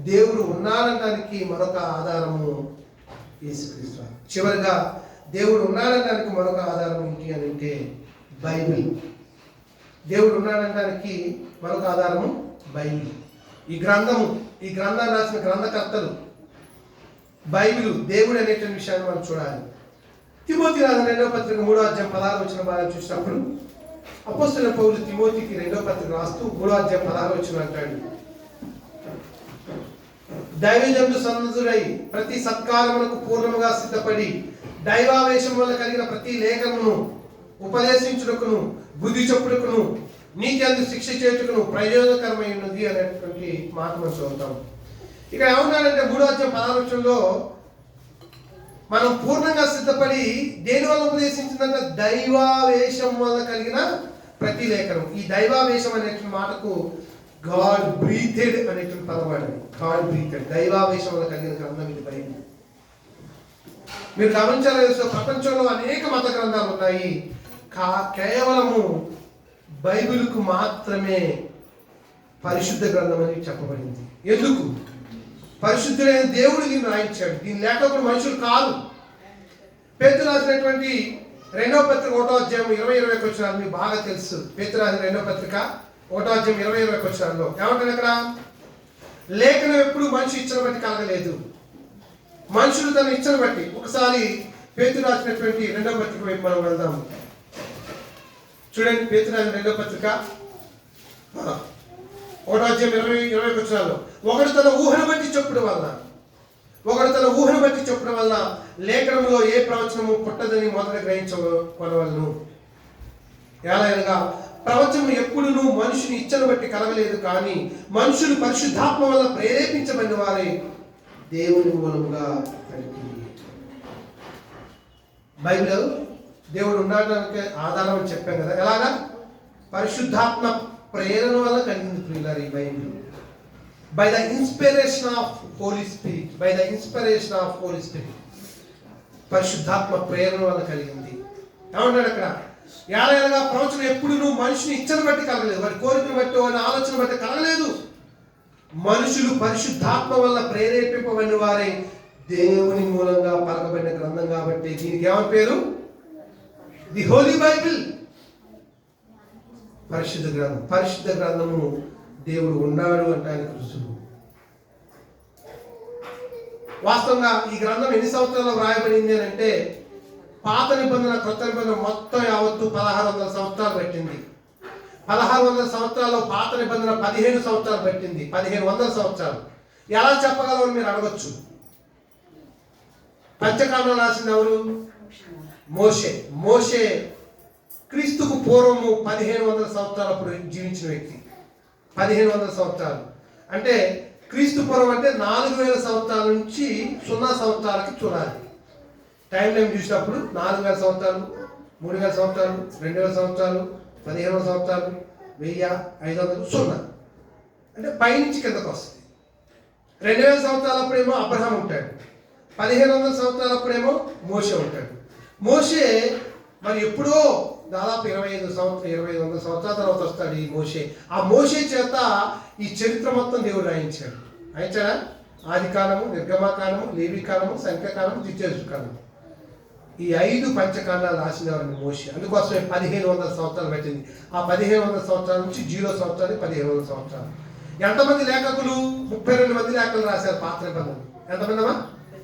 Speaker 1: దేవుడు ఉన్నాడనడానికి మరొక ఆధారము యేసుక్రీస్తు. చివరిగా దేవుడు ఉన్నాడనడానికి మరొక ఆధారం ఏంటి అని అంటే బైబిల్. దేవుడు ఉన్నాడనడానికి మరొక ఆధారము బైబిల్. ఈ గ్రంథాన్ని రాసిన గ్రంథకర్తలు బైబిల్ దేవుడు అనేటువంటి విషయాన్ని మనం చూడాలి. తిమోతి రాసిన 2వ పత్రిక 3వ అధ్యాయం 16వ వచనం బాగా చూసినప్పుడు అపోస్తలుడైన పౌలు తిమోతికి 2వ పత్రిక రాస్తూ 3వ అధ్యాయం 16వ వచనం అంటాడు, దైవజనుడు సన్నద్ధుడై ప్రతి సత్కారమునకు పూర్ణముగా సిద్ధపడి దైవావేశం వల్ల కలిగిన ప్రతి లేఖనమును ఉపదేశించుటకును బుద్ధి చెప్పుటకును నీకందు శిక్ష చేయుటకును ప్రయోజనకరమైనది అనేటువంటి మాట మనం చదువుతాం. ఇక్కడ ఏమన్నాడంటే 3వ అధ్యాయం 16వ వచనంలో మనం పూర్ణంగా సిద్ధపడి దేని వల్ల ఉపదేశించిందంటే దైవావేశం వల్ల కలిగిన ప్రతి లేఖనం. ఈ దైవావేశం అనేటువంటి మాటకు గాడ్ బ్రీతెడ్ అనేటువంటి పదం వాడింది. గాడ్ బ్రీతెడ్, దైవావేశం వల్ల కలిగిన గ్రంథం ఇది బైబిల్. మీరు గమనించాలి, ప్రపంచంలో అనేక మత గ్రంథాలు ఉన్నాయి, కేవలము బైబిల్కు మాత్రమే పరిశుద్ధ గ్రంథం అని చెప్పబడింది. ఎందుకు? పరిశుద్ధుడైన దేవుడు దీన్ని రాయించాడు. దీని లేఖకుడు మనుషులు కాదు. పేతురు రాసినటువంటి 2వ పత్రిక 1వ అధ్యాయం 20-21 వచనాలు మీకు బాగా తెలుసు. పేతురు రాసిన 2వ పత్రిక 1వ అధ్యాయం 20-21 వచనాల్లో ఏమంటాడు అక్కడ? లేఖనం ఎప్పుడు మనిషి ఇచ్చను బట్టి కలగలేదు, మనుషులు తన ఇచ్చను బట్టి. ఒకసారి పేతురు రాసినటువంటి 2వ పత్రిక వైపు మనం వెళ్దాం. చూడండి, పేతురు రాసిన 2వ పత్రిక 1వ అధ్యాయం 20-21 వచనాల్లో ఒకడు తన ఊహను బట్టి చెప్పడం వల్ల లేఖనంలో ఏ ప్రవచనము పుట్టదని మొదట గ్రహించుకొనవలెను. ఎలాగనగా ప్రవచనం ఎప్పుడునూ మనుషుని ఇచ్చను బట్టి కలగలేదు, కానీ మనుషులు పరిశుద్ధాత్మ వల్ల ప్రేరేపించబడిన వారే దేవుని మూలముగా కలిగింది. బైబిల్ దేవుడు ఉండడానికి ఆధారం అని చెప్పాం కదా. ఎలాగా? పరిశుద్ధాత్మ ప్రేరణ వల్ల కలిగింది ప్రియులారా ఈ Bible. By the inspiration of holy spirit, పరిశుద్ధాత్మ ప్రేరణ వల్ల కలిగింది. ఏమంటాడు అక్కడ? ఎలాగనగా ప్రవచనం ఎప్పుడు నువ్వు మనిషిని ఇచ్చను బట్టి కలగలేదు, వాడి కోరికను బట్టి, వాడి ఆలోచన బట్టి కలగలేదు. మనుషులు పరిశుద్ధాత్మ వల్ల ప్రేరేపింపబడిన వారే దేవుని మూలంగా పలకబడిన గ్రంథం కాబట్టి దీనికి ఏమని పేరు? ది హోలీ బైబిల్, పరిశుద్ధ గ్రంథం. పరిశుద్ధ గ్రంథము దేవుడు ఉన్నాడు అంటానికి రుజువు. వాస్తవంగా ఈ గ్రంథం ఎన్ని సంవత్సరాలు వ్రాయబడింది అని అంటే పాత నిబంధన కొత్త నిబంధన మొత్తం యావత్తు 1600 సంవత్సరాలు పట్టింది. 1600 సంవత్సరాలు పాత నిబంధన 15 సంవత్సరాలు పట్టింది. 1500 సంవత్సరాలు. ఎలా చెప్పగలవని మీరు అడగచ్చు. పంచకాండం రాసింది ఎవరు? మోషే క్రీస్తుకు పూర్వము 1500 సంవత్సరాలప్పుడు జీవించిన వ్యక్తి. 1500 సంవత్సరాలు అంటే క్రీస్తు పూర్వం అంటే 4000 సంవత్సరాల నుంచి 0 సంవత్సరాలకి చూడాలి. టైం చూసినప్పుడు 4000 సంవత్సరాలు, 3000 సంవత్సరాలు, 2000 సంవత్సరాలు, 1500 సంవత్సరాలు, 1000, 500, 0 అంటే పైనుంచి కిందకు వస్తుంది. 2000 సంవత్సరాలప్పుడేమో అబ్రహాం ఉంటాడు, 1500 సంవత్సరాలప్పుడేమో మోషే ఉంటాడు. మోషే మరి ఎప్పుడో దాదాపు 2500 సంవత్సరాల తర్వాత వస్తాడు ఈ మోషే. ఆ మోషే చేత ఈ చరిత్ర మొత్తం దేవుడు రాయించాడు. రాయించాడా? ఆది కాలము, నిర్గమకాలము, లేవికాలము, సంఖ్యాకాలము, ద్వితీయోపదేశకాలము. ఈ 5 పంచకాండాలు రాసినవాడిని మోషే. అందుకోసమే 1500 సంవత్సరాలు పెట్టింది. ఆ 1500 సంవత్సరాల నుంచి 0 సంవత్సరాలు 1500 సంవత్సరాలు. ఎంతమంది లేఖకులు? 32 మంది లేఖకులు రాశారు పాత నిబంధన. ఎంతమంది అమ్మా?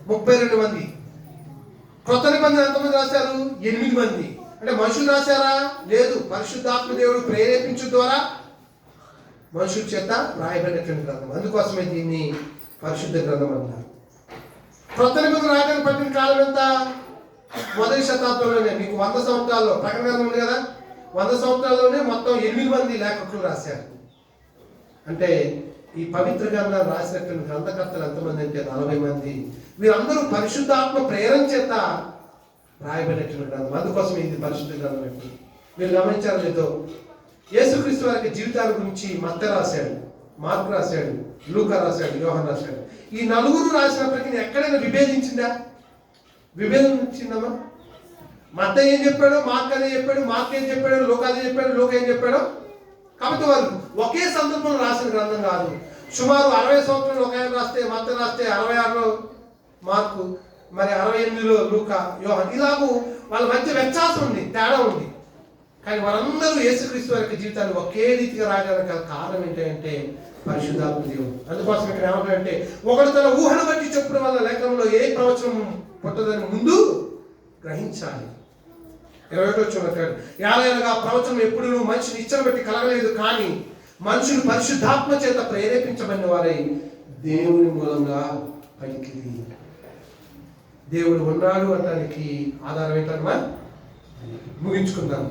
Speaker 1: 32 మంది. కొత్త నిబంధన ఎంతమంది రాశారు? 8 మంది. అంటే మనుషులు రాశారా? లేదు. పరిశుద్ధాత్మ దేవుడు ప్రేరేపించు ద్వారా మనుషుల చేత రాయబడినటువంటి గ్రంథం. అందుకోసమే దీన్ని పరిశుద్ధ గ్రంథం అంటారు. కొత్త నిబంధన రాయడానికి పట్టిన కాలం ఎంత? మొదటి శతాబ్దంలోనే. మీకు 100 సంవత్సరాల్లో ప్రకటన గ్రంథం ఉంది కదా, 100 సంవత్సరాల్లోనే మొత్తం 8 మంది లేఖకులు రాశారు. అంటే ఈ పవిత్ర గ్రంథాలు రాసినటువంటి గ్రంథకర్తలు ఎంతమంది అంటే 40 మంది. వీరందరూ పరిశుద్ధాత్మ ప్రేరణ చేత రాయబడినటువంటి గ్రంథం. అందుకోసం ఇది పరిశుద్ధ గ్రంథం. ఎప్పుడు మీరు గమనించారు లేదో, యేసుక్రీస్తు వారి జీవితాల గురించి మత్తయి రాశాడు, మార్కు రాశాడు, లూకా రాశాడు, యోహాను రాశాడు. ఈ 4 రాసినప్పటికీ ఎక్కడైనా విభేదించిందమ్మా? మత్తయి ఏం చెప్పాడో మార్కు అదే చెప్పాడు, మార్కు ఏం చెప్పాడు, లూకా అదే చెప్పాడు, లూకా ఏం చెప్పాడో. కాబట్టి వారు ఒకే సందర్భంలో రాసిన గ్రంథం కాదు. సుమారు 60 సంవత్సరాలు ఒక ఆయన రాస్తే, మత్తయి రాస్తే 66లో మార్కు, మరి 68లో లూకా, యోహాను, ఇలాగూ వాళ్ళ మధ్య వ్యత్యాసం ఉంది, తేడా ఉంది. కానీ వారందరూ యేసుక్రీస్తు వారి జీవితాన్ని ఒకే రీతిగా రాయడానికి కారణం ఏంటంటే పరిశుద్ధాత్మ దేవుడు. అందుకోసం ఇక్కడ ఏమంటారంటే, ఒకడు తన ఊహను బట్టి చెప్పడం వల్ల లేఖనంలో ఏ ప్రవచనం పుట్టదని ముందు గ్రహించాలి. 21 చూడండి, ఏలయనగా ప్రవచనం ఎప్పుడు మనిషిని ఇచ్చను బట్టి కలగలేదు, కానీ మనుషులు పరిశుద్ధాత్మ చేత ప్రేరేపించబడిన వారై దేవుని మూలంగా పైకి. దేవుడు ఉన్నాడు అనడానికి ఆధారం ఏంటమ్మా? ముగించుకుందాం.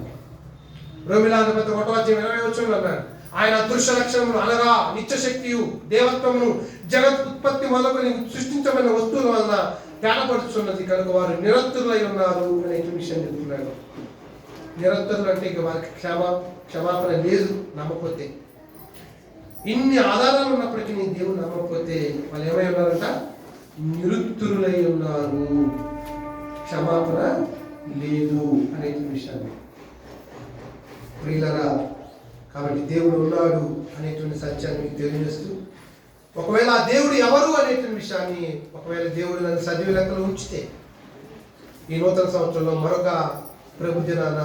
Speaker 1: రోమిలాంధ్ర 1:20 అన్నాడు, ఆయన అదృశ్య లక్షణములు అనగా నిత్యశక్తియు దేవత్వమును జగత్ ఉత్పత్తి మొదలుకొని సృష్టించబడిన వస్తువుల వలన తేటపడుతున్నది కనుక వారు నిరంతరులై ఉన్నారు అనే విషయం చెప్తున్నాడు. నిరంతరులు అంటే ఇక వారికి క్షమాపణ లేదు నమ్మకపోతే. ఇన్ని ఆధారాలు ఉన్నప్పటికీ నీ దేవుడు నమ్మకపోతే వాళ్ళు ఏమై ఉన్నారంట? నిరుత్తరులై ఉన్నారు, క్షమాపణ లేదు అనే విషయాన్ని. ప్రియులరా, కాబట్టి దేవుడు ఉన్నాడు అనేటువంటి సత్యాన్ని మీకు తెలియజేస్తూ, ఒకవేళ ఆ దేవుడు ఎవరు అనేటువంటి విషయాన్ని ఒకవేళ దేవుడు నన్ను సజీవ లెక్కలో ఉంచితే ఈ నూతన సంవత్సరంలో మరొక ప్రభు దినాన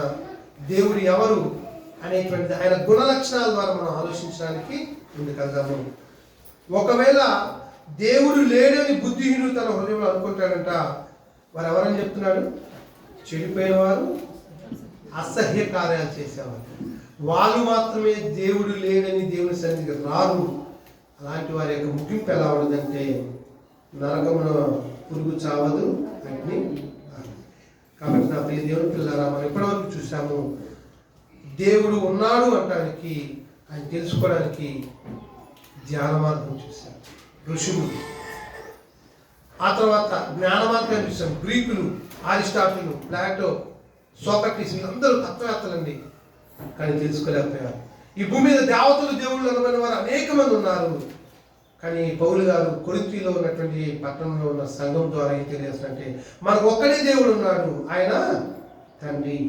Speaker 1: దేవుడు ఎవరు అనేటువంటిది ఆయన గుణ లక్షణాల ద్వారా మనం ఆలోచించడానికి ముందుకెళ్దాము. ఒకవేళ దేవుడు లేడని బుద్ధిహీనుడు తన హృదయంలో అనుకుంటాడంట, వారు ఎవరని చెప్తున్నాడు? చెడిపోయిన వారు, అసహ్య కార్యాలు చేసేవారు, వాళ్ళు మాత్రమే దేవుడు లేడని దేవుని సన్నిధికి రారు. అలాంటి వారి యొక్క ముగింపు ఎలా ఉండదంటే, నరకమున పురుగు చావదు, అగ్ని. కాబట్టి నా ప్రియ దేవుని పిల్లరా, మనం ఇప్పటివరకు చూసాము దేవుడు ఉన్నాడు అనడానికి, ఆయన తెలుసుకోవడానికి ధ్యాన మార్గం చూశాం, ఋషులు. ఆ తర్వాత జ్ఞాన మార్గాన్ని చూసాం, గ్రీకులు, అరిస్టాటిల్, ప్లాటో, సోక్రటీస్, వీళ్ళందరూ తత్వవేత్తలండి, కానీ తెలుసుకోలేకపోయారు. ఈ భూమి మీద దేవతలు దేవుళ్ళు అనబడిన వారు అనేక మంది ఉన్నారు. కానీ పౌలు గారు కొరింథీలో ఉన్నటువంటి పట్టణంలో ఉన్న సంఘం ద్వారా ఏం తెలియజేస్తారంటే, మనకు ఒక్కడే దేవుడు ఉన్నాడు, ఆయన తండ్రి,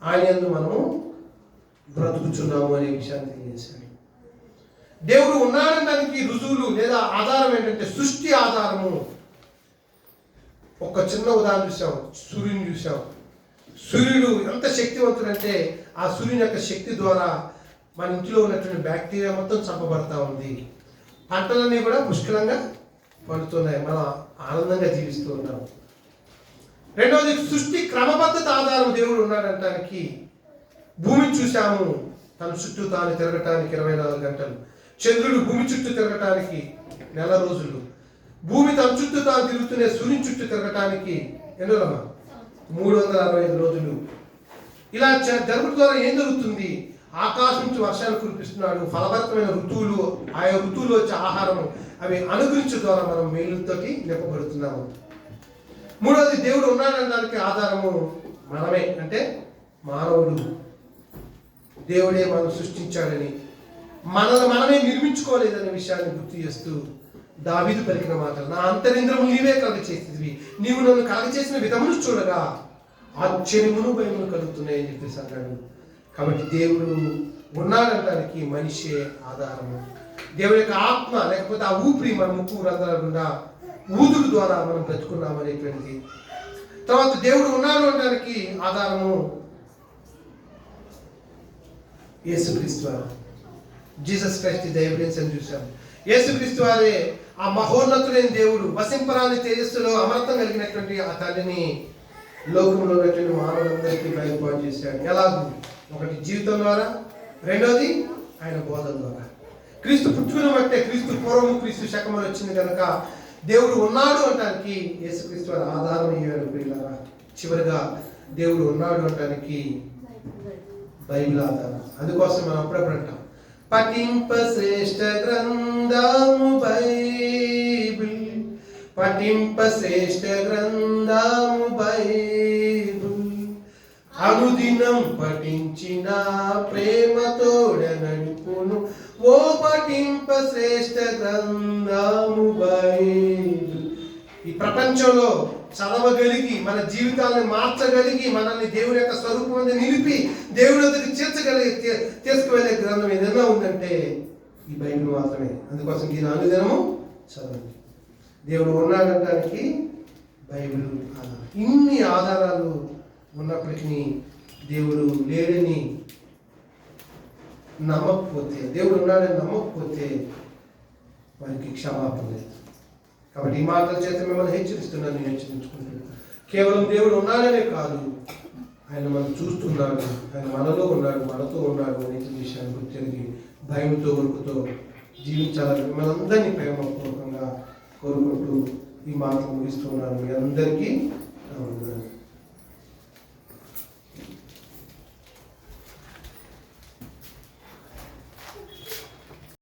Speaker 1: ఆయన యందు మనము బ్రతుకుచున్నాము అనే విషయాన్ని తెలియజేశాడు. దేవుడు ఉన్నాడనడానికి రుజువులు లేదా ఆధారం ఏంటంటే సృష్టి ఆధారము. ఒక చిన్న ఉదాహరణ చూసాం, సూర్యుని చూసాం. సూర్యుడు ఎంత శక్తివంతుడంటే ఆ సూర్యుని యొక్క శక్తి ద్వారా మన ఇంట్లో ఉన్నటువంటి బ్యాక్టీరియా మొత్తం చంపబడతా ఉంది. పంటలన్నీ కూడా పుష్కలంగా పండుతున్నాయి, మనం ఆనందంగా జీవిస్తూ ఉన్నాం. రెండవది సృష్టి క్రమబద్ధత ఆధారం దేవుడు ఉన్నాడంటానికి భూమిని చూసాము, తన చుట్టూ తాను తిరగటానికి 24 గంటలు. చంద్రుడు భూమి చుట్టూ తిరగటానికి నెల రోజులు. భూమి తన చుట్టూ తాను తిరుగుతూనే సూర్యుని చుట్టూ తిరగటానికి ఎన్నో 365 రోజులు. ఇలా జరుగుడు ద్వారా ఏం జరుగుతుంది? ఆకాశం నుంచి వర్షాలు కురిపిస్తున్నాడు, ఫలభరితమైన ఋతువులు, ఆయా ఋతువులు వచ్చే ఆహారం అవి అనుగ్రహించే ద్వారా మనం మేలుతోటి నింపబడుతున్నాము. మూడవది దేవుడు ఉన్నాడనడానికి ఆధారము మనమే, అంటే మానవుడు. దేవుడే మనం సృష్టించాడని, మనల్ని మనమే నిర్మించుకోలేదనే విషయాన్ని గుర్తు చేస్తూ దావీదు పలికిన మాటలు, నా అంతరింద్రము నీవే కలగచేసేవి, నీవు నన్ను కలగచేసిన విధమును చూడగా ఆశ్చర్యమును భయమును కలుగుతున్నాయని చెప్పేసి అన్నాడు. కాబట్టి దేవుడు ఉన్నాడంటానికి మనిషే ఆధారము. దేవుడి యొక్క ఆత్మ లేకపోతే ఆ ఊపిరి మన ముక్కు రంధ్రాల గుండా ఊదుడు ద్వారా మనం బ్రతుకున్నాం అనేటువంటిది. తర్వాత దేవుడు ఉన్నాడు అనడానికి ఆధారము యేసుక్రీస్తు వారు. Jesus Christ is the evidence అని చూసాం. యేసుక్రీస్తు వారే ఆ మహోన్నతుడైన దేవుడు, వసింపరాని తేజస్సులో అమృతం కలిగినటువంటి ఆ తల్లిని లోకంలో ఉన్నటువంటి మానవులందరికీ బయలుపాటు చేశాడు. ఎలాగూ? ఒకటి జీవితం ద్వారా, రెండోది ఆయన బోధన ద్వారా. క్రీస్తు పుట్టుకుని బట్టే, క్రీస్తు పూర్వము క్రీస్తు శకములు వచ్చింది కనుక దేవుడు ఉన్నాడు అనడానికి యేసుక్రీస్తు వారి ఆధారం అయ్యాడు. ప్రియులారా, చివరిగా దేవుడు ఉన్నాడు అనడానికి బైబిల్ ఆధారం. అందుకోసం మనం అప్పుడప్పుడు అంటాం, పఠింప శ్రేష్ఠ గ్రంథము బైబిల్, పఠింప శ్రేష్ఠ గ్రంథము బైబిల్, అనుదినం పఠించిన ప్రేమతోడ నడుపును, ఓ పఠింప శ్రేష్ఠ గ్రంథము బైబిల్. ఈ ప్రపంచంలో చదవగలిగి మన జీవితాలను మార్చగలిగి మనల్ని దేవుని యొక్క స్వరూపం నిలిపి దేవుని దగ్గరికి తీసుకువెళ్ళే గ్రంథం ఏదైనా ఉందంటే ఈ బైబిల్ మాత్రమే. అందుకోసం ఈ అనుదినము చదవండి. దేవుడు ఉన్నాడనడానికి బైబిల్ ఆధారం. ఇన్ని ఆధారాలు ఉన్నప్పటికీ దేవుడు లేడని నమ్మకపోతే, దేవుడు ఉన్నాడని నమ్మకపోతే వారికి క్షమాపణ లేదు. కాబట్టి ఈ మాటల చేత మిమ్మల్ని హెచ్చరిస్తున్నాను, నేను హెచ్చరించుకుంటున్నాను. కేవలం దేవుడు ఉన్నాడనే కాదు, ఆయన మనం చూస్తున్నాడు, ఆయన మనలో ఉన్నాడు, మనతో ఉన్నాడు అనే విషయాన్ని గుర్తిరిగి భయంతో వణుకుతో జీవించాలని మిమ్మల్ని అందరినీ ప్రేమపూర్వకంగా కోరుకుంటూ ఈ మాటలు ముగిస్తున్నాను. మీ అందరికీ